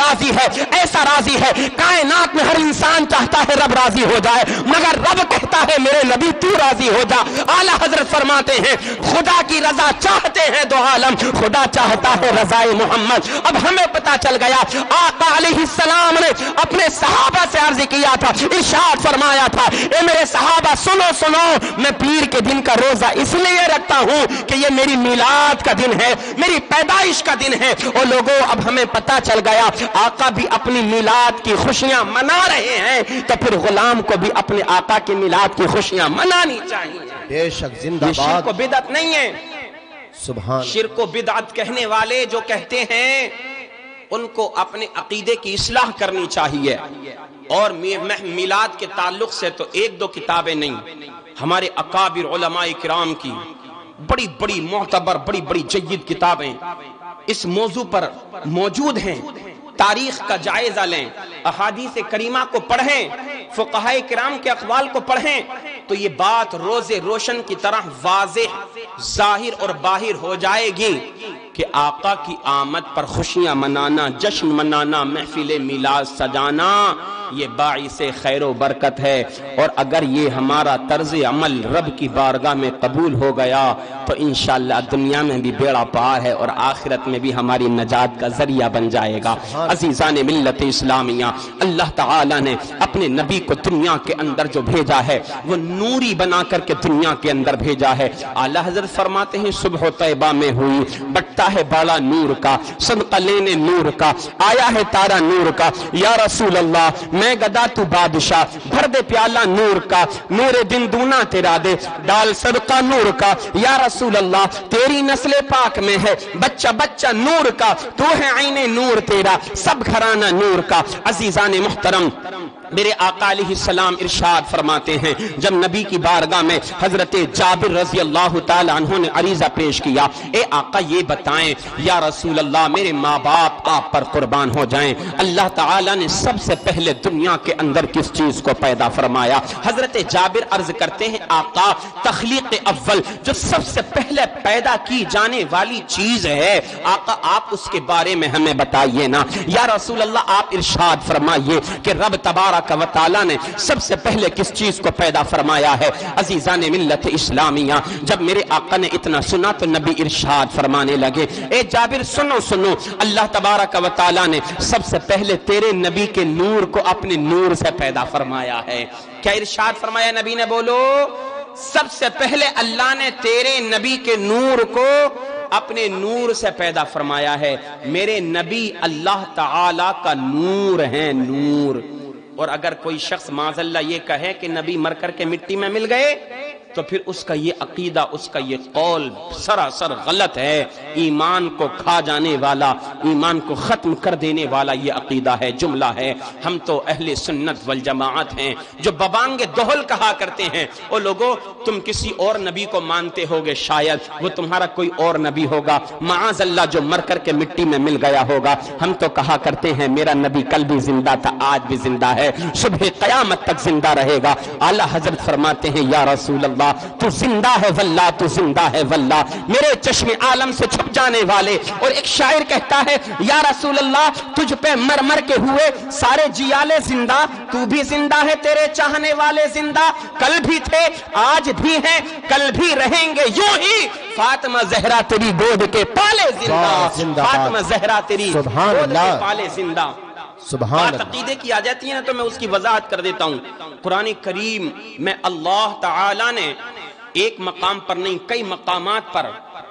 راضی ہے کائنات میں ہر انسان چاہتا ہے رب راضی ہو جائے، مگر رب کہتا ہے میرے نبی تو راضی ہو جا۔ اعلیٰ حضرت فرماتے ہیں خدا کی رضا چاہتے ہیں دو عالم، خدا چاہتا ہے رضائے محمد۔ اب ہمیں پتا چل گیا، آقا علیہ السلام نے اپنے صحابہ سے عرض کیا تھا، ارشاد فرمایا تھا، اے میرے صحابہ سنو، میں پیر کے دن کا روزہ اس لیے رکھتا ہوں کہ یہ میری میلاد کا دن ہے، میری پیدائش کا دن ہے۔ اور لوگوں اب ہمیں پتا چل گیا آقا بھی اپنی میلاد کی خوشیاں منا رہے ہیں، تو پھر غلام کو بھی اپنے آقا کی میلاد کی خوشیاں منانی چاہیے۔ بے شک زندہ یہ شرک و باد، بدعت نہیں ہے۔ سبحان شرک و بدعت کہنے والے جو کہتے ہیں ان کو اپنے عقیدے کی اصلاح کرنی چاہیے، اور میلاد کے تعلق سے تو ایک دو کتابیں نہیں، ہمارے اکابر علماء کرام کی بڑی بڑی معتبر بڑی بڑی جید کتابیں اس موضوع پر موجود ہیں۔ تاریخ کا جائزہ لیں، احادیث کریمہ کو پڑھیں، فقہاء کرام کے اقوال کو پڑھیں، تو یہ بات روز روشن کی طرح واضح ظاہر اور باہر ہو جائے گی کہ آقا کی آمد پر خوشیاں منانا، جشن منانا، محفل میلاد سجانا یہ باعث خیر و برکت ہے، اور اگر یہ ہمارا طرز عمل رب کی بارگاہ میں قبول ہو گیا تو انشاءاللہ دنیا میں بھی بیڑا پار ہے اور آخرت میں بھی ہماری نجات کا ذریعہ بن جائے گا۔ عزیزان ملت اسلامیہ، اللہ تعالیٰ نے اپنے نبی کو دنیا کے اندر جو بھیجا ہے وہ نوری بنا کر کے دنیا کے اندر بھیجا ہے۔ اعلیٰ حضرت فرماتے ہیں صبح طیبہ میں ہوئی بٹتا ہے بالا نور کا، صدقہ لینے نور کا، آیا ہے تارا نور کا، یا رسول اللہ میں گدا تو بادشاہ، بھر دے پیالہ نور کا، نور دن دونا تیرا دے، ڈال صدقہ نور کا، یا رسول اللہ تیری نسل پاک میں ہے بچہ بچہ نور کا، تو ہے عین نور تیرا، سب گھرانہ نور کا۔ عزیزان محترم، میرے آقا علیہ السلام ارشاد فرماتے ہیں، جب نبی کی بارگاہ میں حضرت جابر رضی اللہ تعالی عنہ نے عریضہ پیش کیا، اے آقا یہ بتائیں یا رسول اللہ میرے ماں باپ آپ پر قربان ہو جائیں، اللہ تعالیٰ نے سب سے پہلے دنیا کے اندر کس چیز کو پیدا فرمایا؟ حضرت جابر عرض کرتے ہیں آقا تخلیق اول جو سب سے پہلے پیدا کی جانے والی چیز ہے، آقا آپ اس کے بارے میں ہمیں بتائیے نا۔ یا رسول اللہ آپ ارشاد فرمائیے کہ رب تبارک و تعالیٰ نے سب سے پہلے کس چیز کو پیدا فرمایا ہے؟ عزیزان ملت اسلامیہ، جب میرے آقا نے اتنا سنا تو نبی ارشاد فرمانے لگے، اے جابر سنو، اللہ تبارک و تعالیٰ نے سب سے پہلے تیرے نبی کے نور کو اپنے نور سے پیدا فرمایا ہے۔ کیا ارشاد فرمایا نبی نے؟ بولو، سب سے پہلے اللہ نے تیرے نبی کے نور کو اپنے نور سے پیدا فرمایا ہے۔ میرے نبی اللہ تعالی کا نور ہے، نور۔ اور اگر کوئی شخص معاذ اللہ یہ کہے کہ نبی مر کر کے مٹی میں مل گئے تو پھر اس کا یہ عقیدہ، اس کا یہ قول سراسر غلط ہے، ایمان کو کھا جانے والا، ایمان کو ختم کر دینے والا یہ عقیدہ ہے، جملہ ہے۔ ہم تو اہل سنت والجماعت ہیں جو ببانگ دہل کہا کرتے ہیں، او لوگو تم کسی اور نبی کو مانتے ہوگے، شاید وہ تمہارا کوئی اور نبی ہوگا، معاذ اللہ جو مر کر کے مٹی میں مل گیا ہوگا۔ ہم تو کہا کرتے ہیں میرا نبی کل بھی زندہ تھا، آج بھی زندہ ہے، صبح قیامت تک زندہ رہے گا۔ اعلیٰ حضرت فرماتے ہیں یا رسول اللہ تو زندہ ہے واللہ، تو زندہ ہے واللہ، میرے چشم عالم سے چھپ جانے والے۔ اور ایک شاعر کہتا ہے یا رسول اللہ تجھ پہ مر مر کے ہوئے سارے جیالے زندہ، تو بھی زندہ ہے، تیرے چاہنے والے زندہ، کل بھی تھے آج بھی ہیں کل بھی رہیں گے یوں ہی، فاطمہ زہرا تیری گود کے پالے زندہ، فاطمہ زہرا تیری گود کے پالے زندہ۔ بات عقیدے کی آ جاتی ہے نا تو میں اس کی وضاحت کر دیتا ہوں۔ قرآن کریم میں اللہ تعالی نے ایک مقام پر نہیں کئی مقامات پر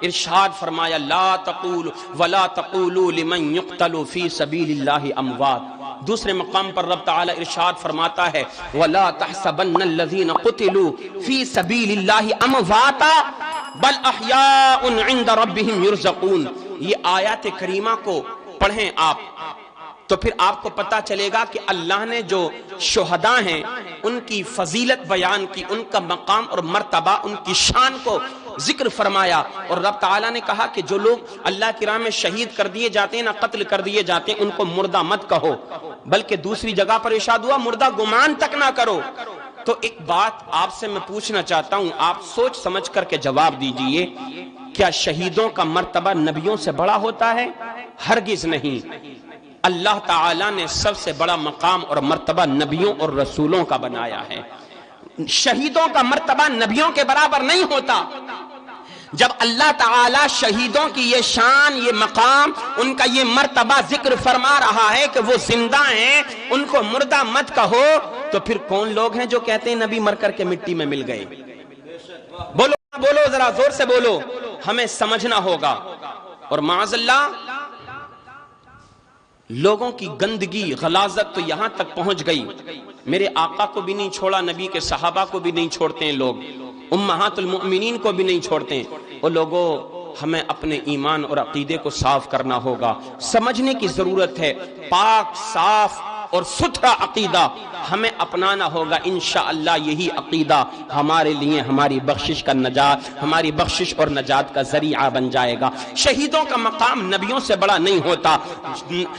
ارشاد فرمایا لا تقولوا ولا تقولوا لمن يقتل في سبيل الله اموات۔ دوسرے مقام پر رب تعالی ارشاد فرماتا ہے ولا تحسبن الذين قتلوا في سبيل الله امواتا بل احياء عند ربهم يرزقون۔ یہ آیات کریمہ کو پڑھیں آپ تو پھر آپ کو پتا چلے گا کہ اللہ نے جو شہداء ہیں ان کی فضیلت بیان کی، ان کا مقام اور مرتبہ، ان کی شان کو ذکر فرمایا. اور رب تعالیٰ نے کہا کہ جو لوگ اللہ کی راہ میں شہید کر دیے جاتے ہیں، نہ قتل کر دیے جاتے ہیں، ان کو مردہ مت کہو، بلکہ دوسری جگہ پر ارشاد ہوا مردہ گمان تک نہ کرو. تو ایک بات آپ سے میں پوچھنا چاہتا ہوں، آپ سوچ سمجھ کر کے جواب دیجئے، کیا شہیدوں کا مرتبہ نبیوں سے بڑا ہوتا ہے؟ ہرگز نہیں. اللہ تعالیٰ نے سب سے بڑا مقام اور مرتبہ نبیوں اور رسولوں کا بنایا ہے. شہیدوں کا مرتبہ نبیوں کے برابر نہیں ہوتا. جب اللہ تعالیٰ شہیدوں کی یہ شان، یہ مقام، ان کا یہ مرتبہ ذکر فرما رہا ہے کہ وہ زندہ ہیں، ان کو مردہ مت کہو، تو پھر کون لوگ ہیں جو کہتے ہیں نبی مر کر کے مٹی میں مل گئے؟ بولو بولو، ذرا زور سے بولو، ہمیں سمجھنا ہوگا. اور معاذ اللہ لوگوں کی گندگی، غلاظت تو یہاں تک پہنچ گئی، میرے آقا کو بھی نہیں چھوڑا، نبی کے صحابہ کو بھی نہیں چھوڑتے ہیں لوگ، امہات المؤمنین کو بھی نہیں چھوڑتے ہیں. وہ لوگوں، ہمیں اپنے ایمان اور عقیدے کو صاف کرنا ہوگا، سمجھنے کی ضرورت ہے. پاک، صاف اور ستھرا عقیدہ ہمیں اپنانا ہوگا. انشاءاللہ یہی عقیدہ ہمارے لیے ہماری بخشش کا نجات، ہماری بخشش اور نجات کا ذریعہ بن جائے گا. شہیدوں کا مقام نبیوں سے بڑا نہیں ہوتا.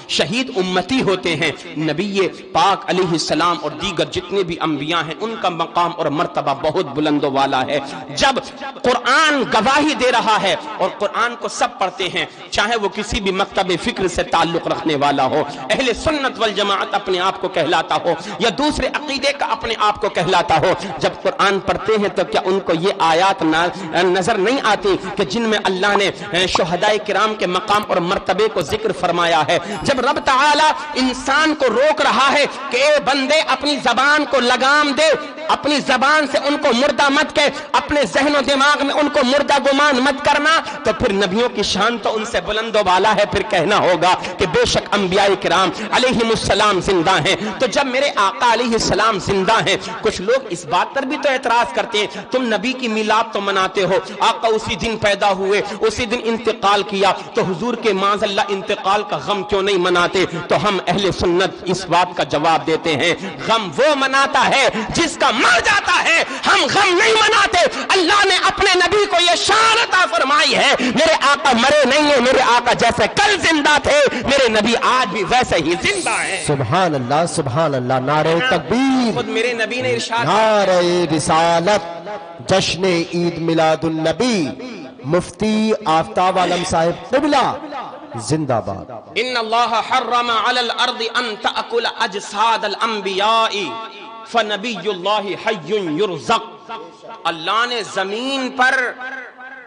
شہید امتی ہوتے ہیں. نبی پاک علیہ السلام اور دیگر جتنے بھی انبیاء ہیں ان کا مقام اور مرتبہ بہت بلند و والا ہے. جب قرآن گواہی دے رہا ہے، اور قرآن کو سب پڑھتے ہیں، چاہے وہ کسی بھی مکتب فکر سے تعلق رکھنے والا ہو، اہل سنت والجماعت اپنے آپ کو کہلاتا ہو یا دوسرے عقیدے کا اپنے آپ کو کہلاتا ہو، جب قرآن پڑھتے ہیں تو کیا ان کو یہ آیات نظر نہیں آتی کہ جن میں اللہ نے شہداء کرام کے مقام اور مرتبے کو ذکر فرمایا ہے؟ جب رب تعالی انسان کو روک رہا ہے کہ اے بندے اپنی زبان کو لگام دے، اپنی زبان سے ان کو مردہ مت کہے، اپنے ذہن و دماغ میں ان کو مردہ گمان مت کرنا، تو پھر نبیوں کی شان تو ان سے بلند و بالا ہے. پھر کہنا ہوگا کہ بے شک انبیاء کرام علیہم السلام زندہ ہیں. تو جب میرے آقا علیہ السلام زندہ ہیں، کچھ لوگ اس بات پر بھی تو اعتراض کرتے ہیں، تم نبی کی میلاد تو مناتے ہو، آقا اسی دن پیدا ہوئے، اسی دن انتقال کیا، تو حضور کے معاذ اللہ انتقال کا غم کیوں نہیں مناتے؟ تو ہم اہل سنت اس بات کا جواب دیتے ہیں، غم وہ مناتا ہے جس کا مر جاتا ہے، ہم غم نہیں مناتے. اللہ نے اپنے نبی کو یہ شان عطا فرمائی ہے، میرے آقا مرے نہیں ہیں، میرے آقا جیسے کل زندہ تھے میرے نبی آج بھی ویسے ہی زندہ ہیں. سبحان اللہ، سبحان اللہ. نعرہ تکبیر. خود میرے نبی نے ارشاد، نعرہ رسالت، جشن عید میلاد النبی، مفتی آفتاب عالم صاحب قبلہ زندہ باد. ان اللہ حرم علی الارض ان تأکل اجساد الانبیاء فنبی اللہ حی یرزق. اللہ نے زمین پر،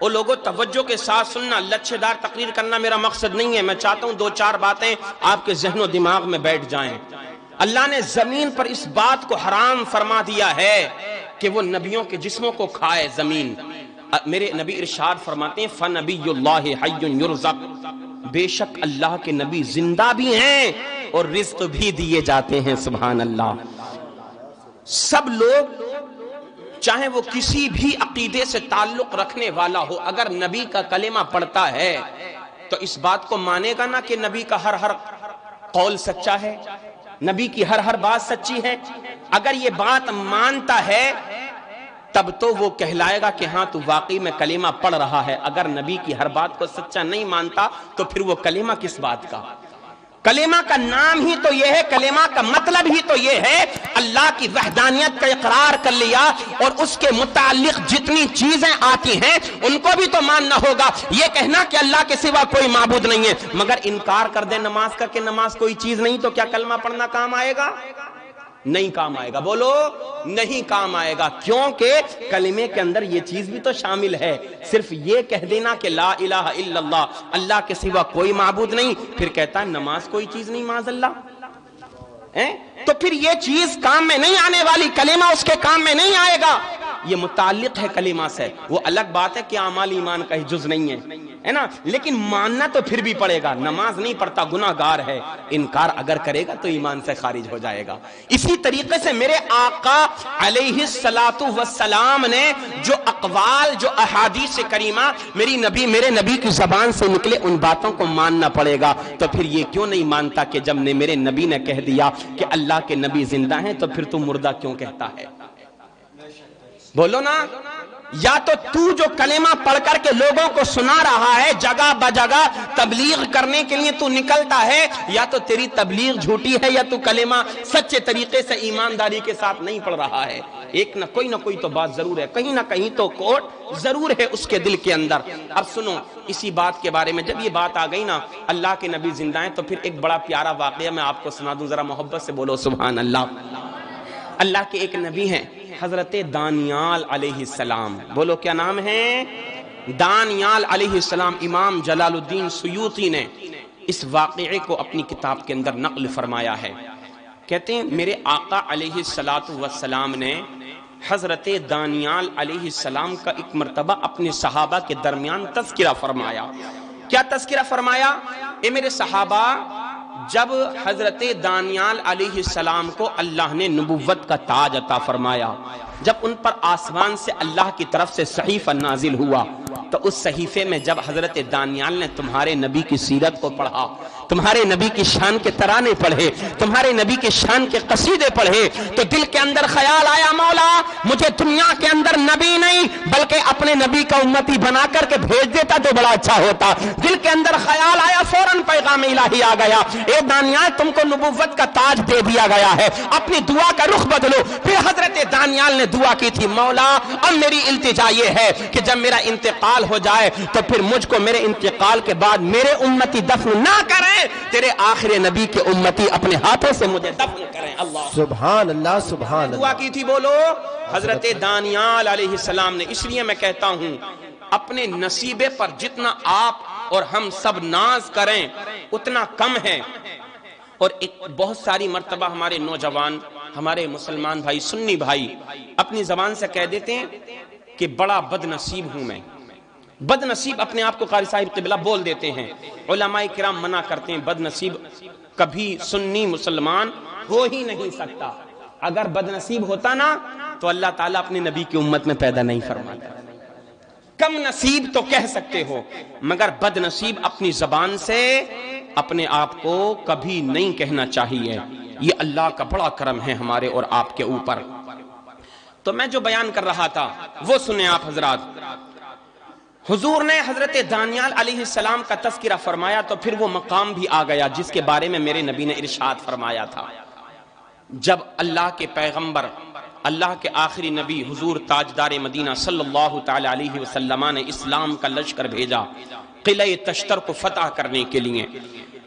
وہ لوگوں توجہ کے ساتھ سننا، لچھے دار تقریر کرنا میرا مقصد نہیں ہے، میں چاہتا ہوں دو چار باتیں آپ کے ذہن و دماغ میں بیٹھ جائیں. اللہ نے زمین پر اس بات کو حرام فرما دیا ہے کہ وہ نبیوں کے جسموں کو کھائے زمین. میرے نبی ارشاد فرماتے ہیں فنبی اللہ حی یرزق، بے شک اللہ کے نبی زندہ بھی ہیں اور رزق بھی دیے جاتے ہیں. سبحان اللہ. سب لوگ چاہے وہ کسی بھی عقیدے سے تعلق رکھنے والا ہو، اگر نبی کا کلمہ پڑھتا ہے تو اس بات کو مانے گا نا کہ نبی کا ہر قول سچا ہے، نبی کی ہر بات سچی ہے. اگر یہ بات مانتا ہے تب تو وہ کہلائے گا کہ ہاں تو واقعی میں کلمہ پڑھ رہا ہے. اگر نبی کی ہر بات کو سچا نہیں مانتا تو پھر وہ کلمہ کس بات کا؟ کلمہ کا نام ہی تو یہ ہے، کلمہ کا مطلب ہی تو یہ ہے اللہ کی وحدانیت کا اقرار کر لیا، اور اس کے متعلق جتنی چیزیں آتی ہیں ان کو بھی تو ماننا ہوگا. یہ کہنا کہ اللہ کے سوا کوئی معبود نہیں ہے مگر انکار کر دے نماز کا کہ نماز کوئی چیز نہیں، تو کیا کلمہ پڑھنا کام آئے گا؟ نہیں کام آئے گا. بولو نہیں کام آئے گا، کیونکہ کلمے کے اندر یہ چیز بھی تو شامل ہے. صرف یہ کہہ دینا کہ لا الہ الا اللہ، اللہ کے سوا کوئی معبود نہیں، پھر کہتا ہے نماز کوئی چیز نہیں معاذ اللہ، تو پھر یہ چیز کام میں نہیں آنے والی، کلمہ اس کے کام میں نہیں آئے گا. یہ متعلق ہے کلمہ سے. وہ الگ بات ہے کہ اعمال ایمان کا ہی جز نہیں ہے نا، لیکن ماننا تو پھر بھی پڑے گا. نماز نہیں پڑھتا گناہ گار ہے، انکار اگر کرے گا تو ایمان سے خارج ہو جائے گا. اسی طریقے سے میرے آقا علیہ الصلوۃ والسلام نے جو اقوال، جو احادیث کریمہ میرے نبی کی زبان سے نکلے، ان باتوں کو ماننا پڑے گا. تو پھر یہ کیوں نہیں مانتا کہ جب نے میرے نبی نے کہہ دیا کہ اللہ کے نبی زندہ ہیں تو پھر تو مردہ کیوں کہتا ہے؟ بولو نا. یا تو جو کلمہ پڑھ کر کے لوگوں کو سنا رہا ہے، جگہ بجگہ تبلیغ کرنے کے لیے تو نکلتا ہے، یا تو تیری تبلیغ جھوٹی ہے، یا تو کلمہ سچے طریقے سے ایمانداری کے ساتھ نہیں پڑھ رہا ہے. ایک نہ کوئی تو بات ضرور ہے، کہیں نہ کہیں تو کوٹ ضرور ہے اس کے دل کے اندر. اب سنو اسی بات کے بارے میں، جب یہ بات آ گئی نا اللہ کے نبی زندہ ہیں، تو پھر ایک بڑا پیارا واقعہ میں آپ کو سنا دوں، ذرا محبت سے بولو سبحان اللہ. اللہ کے ایک نبی ہیں حضرت دانیال علیہ السلام. بولو کیا نام ہے؟ دانیال علیہ السلام. امام جلال الدین سیوطی نے اس واقعے کو اپنی کتاب کے اندر نقل فرمایا ہے. کہتے ہیں میرے آقا علیہ السلام نے حضرت دانیال علیہ السلام کا ایک مرتبہ اپنے صحابہ کے درمیان تذکرہ فرمایا. کیا تذکرہ فرمایا؟ اے میرے صحابہ، جب حضرت دانیال علیہ السلام کو اللہ نے نبوت کا تاج عطا فرمایا، جب ان پر آسمان سے اللہ کی طرف سے صحیفہ نازل ہوا، تو اس صحیفے میں جب حضرت دانیال نے تمہارے نبی کی سیرت کو پڑھا، تمہارے نبی کی شان کے ترانے پڑھے، تمہارے نبی کی شان کے قصیدے پڑھے، تو دل کے اندر خیال آیا مولا مجھے دنیا کے اندر نبی نہیں بلکہ اپنے نبی کا امتی بنا کر کے بھیج دیتا تو بڑا اچھا ہوتا. دل کے اندر خیال آیا، فوراً پیغام الہی آ گیا، اے دانیال تم کو نبوت کا تاج دے دیا گیا ہے، اپنی دعا کا رخ بدلو. پھر حضرت دانیال نے دعا کی تھی، مولا اب میری التجا یہ ہے کہ جب میرا انتقال ہو جائے تو پھر مجھ کو میرے انتقال کے بعد میرے امتی دفن نہ کریں، تیرے آخر نبی کے امتی اپنے ہاتھوں سے مجھے دفن کریں. اللہ سبحان اللہ سبحان اللہ. دعا کی تھی، بولو حضرت دانیال علیہ السلام نے. اس لیے میں کہتا ہوں اپنے نصیبے پر جتنا آپ اور ہم سب ناز کریں اتنا کم ہے. اور ایک بہت ساری مرتبہ ہمارے نوجوان، ہمارے مسلمان بھائی، سنی بھائی اپنی زبان سے کہہ دیتے ہیں کہ بڑا بد نصیب ہوں میں. بد نصیب اپنے آپ کو قاری صاحب قبلہ بول دیتے ہیں. علماء کرام منع کرتے ہیں بد نصیب کبھی سنی مسلمان ہو ہی نہیں سکتا. اگر بد نصیب ہوتا نا تو اللہ تعالیٰ اپنے نبی کی امت میں پیدا نہیں فرماتا. کم نصیب تو کہہ سکتے ہو، مگر بد نصیب اپنی زبان سے اپنے آپ کو کبھی نہیں کہنا چاہیے. یہ اللہ کا بڑا کرم ہے ہمارے اور آپ کے اوپر. تو میں جو بیان کر رہا تھا وہ سنیں آپ حضرات. حضور نے حضرت دانیال علیہ السلام کا تذکرہ فرمایا تو پھر وہ مقام بھی آ گیا جس کے بارے میں میرے نبی نے ارشاد فرمایا تھا. جب اللہ کے پیغمبر، اللہ کے آخری نبی حضور تاجدار مدینہ صلی اللہ تعالی علیہ وسلم نے اسلام کا لشکر بھیجا قلعہ تشتر کو فتح کرنے کے لیے،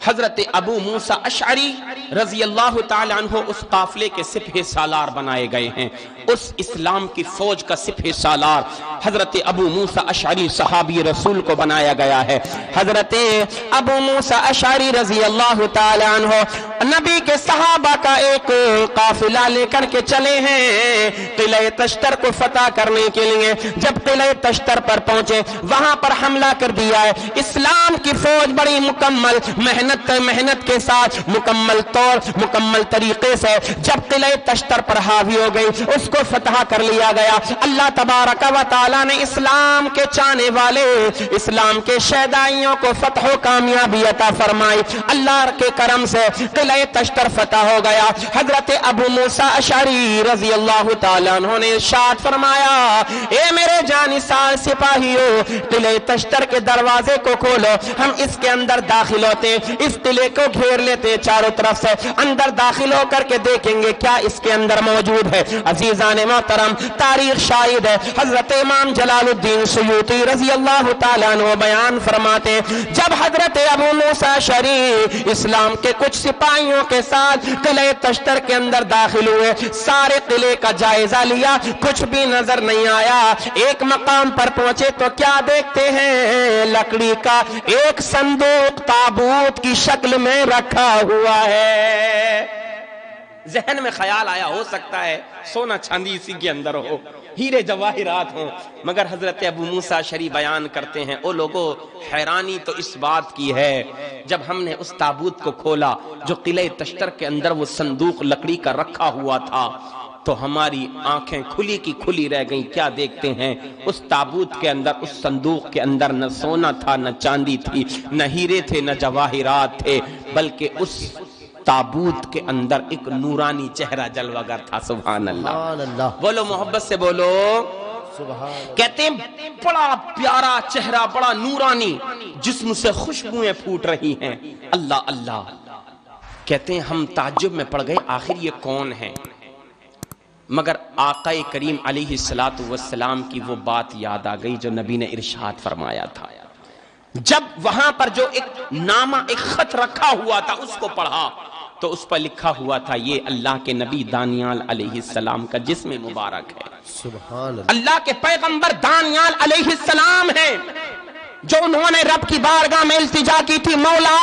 حضرت ابو موسیٰ اشعری رضی اللہ تعالی عنہ اس قافلے کے سپہ سالار بنائے گئے ہیں. اس اسلام کی فوج کا سپہ سالار حضرت ابو موسیٰ اشعری صحابی رسول کو بنایا گیا ہے. حضرت ابو موسیٰ اشعری رضی اللہ تعالی عنہ نبی کے صحابہ کا ایک قافلہ لے کر کے چلے ہیں قلعہ تشتر کو فتح کرنے کے لیے. جب قلعہ تشتر پر پہنچے وہاں پر حملہ کر دیا ہے. اسلام کی فوج بڑی مکمل محنت کے ساتھ مکمل طریقے سے جب قلعہ تشتر پر حاوی ہو گئی، اس کو فتح کر لیا گیا. اللہ تبارک و تعالی نے اسلام کے چاہنے والے، اسلام کے شیدائیوں کو فتح و کامیابی عطا فرمائی. اللہ کے کرم سے قلعہ تشتر فتح ہو گیا. حضرت ابو موسیٰ اشعری رضی اللہ تعالیٰ عنہ نے ارشاد فرمایا، اے میرے جانثار سپاہیوں، قلعہ تشتر کے دروازے کو کھولو، ہم اس کے اندر داخل ہوتے، اس قلعے کو گھیر لیتے چاروں طرف سے، اندر داخل ہو کر کے دیکھیں گے کیا اس کے اندر موجود ہے. عزیزان محترم، تاریخ شاہد ہے، حضرت امام جلال الدین سیوطی رضی اللہ تعالیٰ عنہ بیان فرماتے جب حضرت ابو موسیٰ اشعری اسلام کے کچھ سپاہیوں کے ساتھ قلعہ تشتر کے اندر داخل ہوئے، سارے قلعے کا جائزہ لیا، کچھ بھی نظر نہیں آیا. ایک مقام پر پہنچے تو کیا دیکھتے ہیں؟ لکڑی کا ایک صندوق تابوت کی شکل میں رکھا ہوا ہے. ذہن میں خیال آیا ہو سکتا ہے سونا چاندی اسی کے اندر ہو، ہیرے جواہرات ہوں، مگر حضرت ابو موسیٰ اشعری بیان کرتے ہیں او لوگوں حیرانی تو اس بات کی ہے جب ہم نے اس تابوت کو کھولا جو قلعہ تشتر کے اندر وہ صندوق لکڑی کا رکھا ہوا تھا تو ہماری آنکھیں کھلی کی کھلی رہ گئیں۔ کیا دیکھتے ہیں اس تابوت کے اندر، اس صندوق کے اندر نہ سونا تھا، نہ چاندی تھی، نہ ہیرے تھے، نہ جواہرات تھے، بلکہ اس تابوت کے اندر ایک نورانی چہرہ جلوگر تھا۔ سبحان اللہ، بولو محبت سے بولو کہتے ہیں بڑا پیارا چہرہ، بڑا نورانی، جسم سے خوشبوئیں پھوٹ رہی ہیں۔ اللہ اللہ کہتے ہیں ہم تعجب میں پڑ گئے آخر یہ کون ہے، مگر آقا کریم علیہ السلام کی وہ بات یاد آ گئی جو نبی نے ارشاد فرمایا تھا۔ جب وہاں پر جو ایک نامہ، ایک خط رکھا ہوا تھا اس کو پڑھا تو اس پر لکھا ہوا تھا یہ اللہ کے نبی دانیال علیہ السلام کا جسم مبارک ہے۔ سبحان اللہ کے پیغمبر دانیال علیہ السلام ہیں جو انہوں نے رب کی بارگاہ میں التجا کی تھی، مولا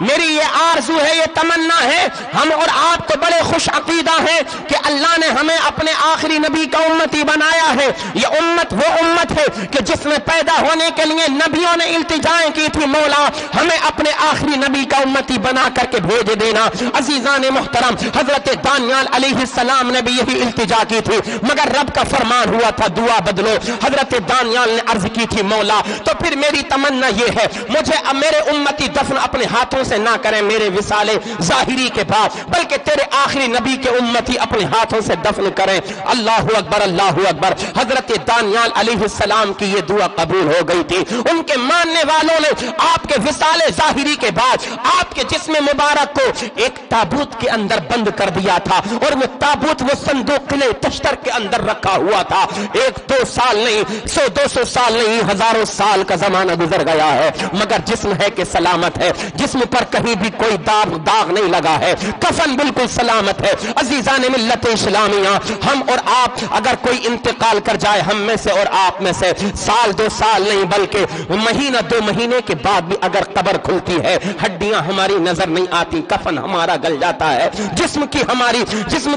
میری یہ آرزو ہے، یہ تمنا ہے، ہم اور آپ تو بڑے خوش عقیدہ ہیں کہ اللہ نے ہمیں اپنے آخری نبی کا امتی بنایا ہے۔ یہ امت وہ امت ہے کہ جس میں پیدا ہونے کے لیے نبیوں نے التجائیں کی تھی، مولا ہمیں اپنے آخری نبی کا امتی بنا کر کے بھیج دینا۔ عزیزان محترم، حضرت دانیال علیہ السلام نے بھی یہی التجا کی تھی، مگر رب کا فرمان ہوا تھا دعا بدلو۔ حضرت دانیال نے عرض کی تھی مولا تو پھر میری تمنا یہ ہے مجھے اب میرے امتی دفن اپنے ہاتھوں سے نہ کریں میرے وصال ظاہری کے بعد، بلکہ تیرے آخری نبی کے امتی اپنے ہاتھوں سے دفن کریں۔ اللہ اکبر، اللہ اکبر۔ حضرت دانیال علیہ السلام کی یہ دعا قبول ہو گئی تھی۔ ان کے ماننے والوں نے آپ کے وصال ظاہری کے بعد آپ کے جسم مبارک کو ایک تابوت کے اندر بند کر دیا تھا، اور وہ تابوت، وہ صندوق قلعہ تشتر کے اندر رکھا ہوا تھا۔ 100 سال نہیں، 100-200 سال نہیں، ہزاروں سال کا زمانہ گزر گیا ہے، مگر جسم ہے کہ سلامت ہے، جسم پر کہیں بھی کوئی داغ نہیں لگا ہے، کفن بالکل سلامت ہے۔ عزیزان ملت اسلامیہ، ہم اور آپ اگر کوئی انتقال کر جائے ہم میں سے اور آپ میں سے، 1-2 سال نہیں بلکہ مہینہ 2 مہینے کے بعد بھی اگر قبر کھلتی ہے، ہڈیاں ہماری نظر نہیں آتی، کفن ہمارا گل جاتا ہے، جسم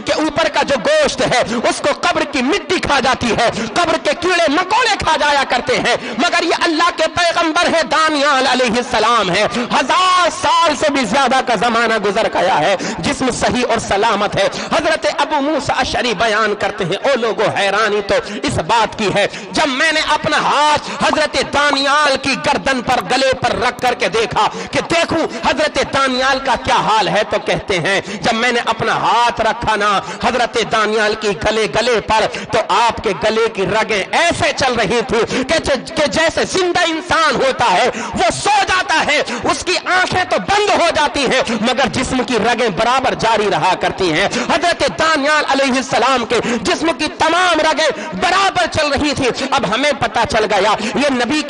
کے اوپر کا جو گوشت ہے اس کو قبر کی مٹی کھا جاتی ہے، قبر کے کیڑے مکوڑے کھا جایا کرتے ہیں، مگر یہ اللہ کے پیغمبر ہے دانیال علیہ السلام ہے، 1000 سال سے بھی زیادہ کا زمانہ گزر گیا ہے، جسم صحیح اور سلامت ہے۔ حضرت ابو موسیٰ اشعری بیان کرتے ہیں او لوگوں حیرانی تو اس بات کی ہے جب میں نے اپنا ہاتھ حضرت دانیال کی گردن پر، گلے پر رکھ کر کے دیکھا کہ دیکھوں حضرت دانیال کا کیا حال ہے، تو کہتے ہیں جب میں نے اپنا ہاتھ رکھا نا حضرت دانیال کی گلے پر تو آپ کے گلے کی رگیں ایسے چل رہی تھی کہ جیسے زندہ انسان ہوتا ہے وہ سو جاتا ہے، اس کی آنکھیں تو بند ہو جاتی ہیں مگر جسم کی رگیں برابر جاری رہا کرتی ہیں۔ حضرت دانیال علیہ السلام کے جسم کی تمام رگیں برابر چل رہی تھی۔ اب ہمیں پتا چل گیا یہ نبی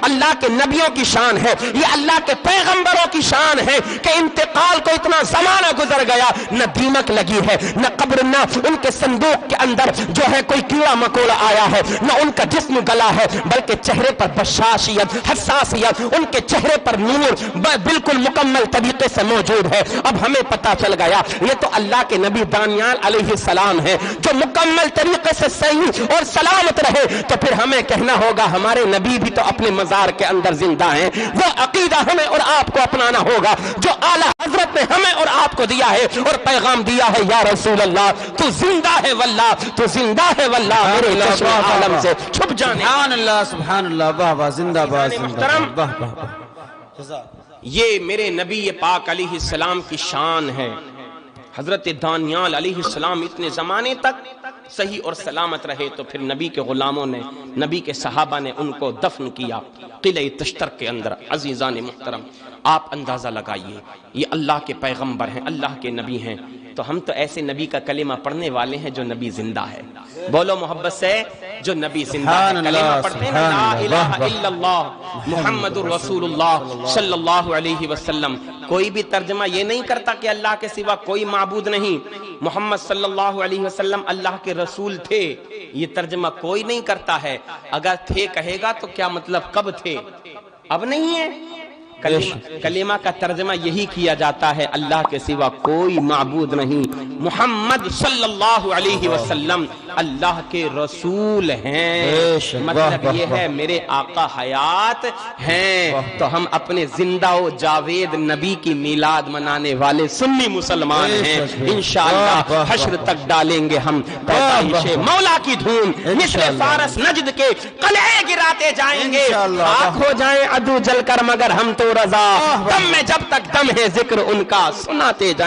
اللہ کے نبیوں کی شان ہے، یہ اللہ کے پیغمبروں کی شان ہے کہ انتقال کو اتنا زمانہ گزر گیا، نہ دیمک لگی ہے، نہ قبر، نہ ان کے صندوق کے اندر جو ہے کوئی کیڑا مکوڑا آیا ہے، نہ ان کا جسم گلا ہے، بلکہ چہرے پر بشاشیت، حساسیت، ان کے چہرے پر نور بالکل مکمل طریقے سے موجود ہے۔ اب ہمیں پتا چل گیا یہ تو اللہ کے نبی دانیال علیہ السلام ہے جو مکمل طریقے سے صحیح اور سلامت رہے، تو پھر ہمیں کہنا ہوگا ہمارے نبی بھی تو اپنے مزار کے اندر زندہ ہیں۔ وہ عقیدہ ہمیں اور آپ کو اپنانا ہوگا جو اعلیٰ حضرت نے ہمیں اور آپ کو دیا ہے اور پیغام دیا ہے، یا رسول اللہ تو زندہ ہے واللہ، تو زندہ ہے واللہ، میرے چشم عالم سے چھپ جانے۔ سبحان اللہ، سبحان اللہ، واہ واہ، زندہ باد، محترم، واہ واہ واہ۔ یہ میرے نبی پاک علیہ السلام کی شان ہے۔ حضرت دانیال علیہ السلام اتنے زمانے تک صحیح اور سلامت رہے، تو پھر نبی کے غلاموں نے، نبی کے صحابہ نے ان کو دفن کیا قلعہ تشتر کے اندر۔ عزیزان محترم، آپ اندازہ لگائیے یہ اللہ کے پیغمبر ہیں، اللہ کے نبی ہیں، تو ہم تو ایسے نبی کا کلمہ پڑھنے والے ہیں جو نبی زندہ ہے۔ بولو محبت سے، جو نبی زندہ ہے، کلمہ پڑھتے ہیں لا الہ الا اللہ محمد الرسول اللہ صلی اللہ علیہ وسلم۔ کوئی بھی ترجمہ یہ نہیں کرتا کہ اللہ کے سوا کوئی معبود نہیں، محمد صلی اللہ علیہ وسلم اللہ کے رسول تھے، یہ ترجمہ کوئی نہیں کرتا ہے۔ اگر تھے کہے گا تو کیا مطلب کب تھے؟ اب نہیں ہے، کلمہ کا ترجمہ یہی کیا جاتا ہے اللہ کے سوا کوئی معبود نہیں، محمد صلی اللہ علیہ وسلم اللہ کے رسول ہیں، مطلب یہ ہے میرے آقا حیات ہیں، تو ہم اپنے زندہ و جاوید نبی کی میلاد منانے والے سنی مسلمان ہیں، انشاءاللہ حشر تک ڈالیں گے ہم پیدائش مولا کی دھوم، مثل فارس نجد کے قلعے گراتے جائیں گے، آنکھ ہو جائیں عدو جل کر مگر ہم تو رضا، دم میں جب تک دم ہے ذکر ان کا سناتے جائیں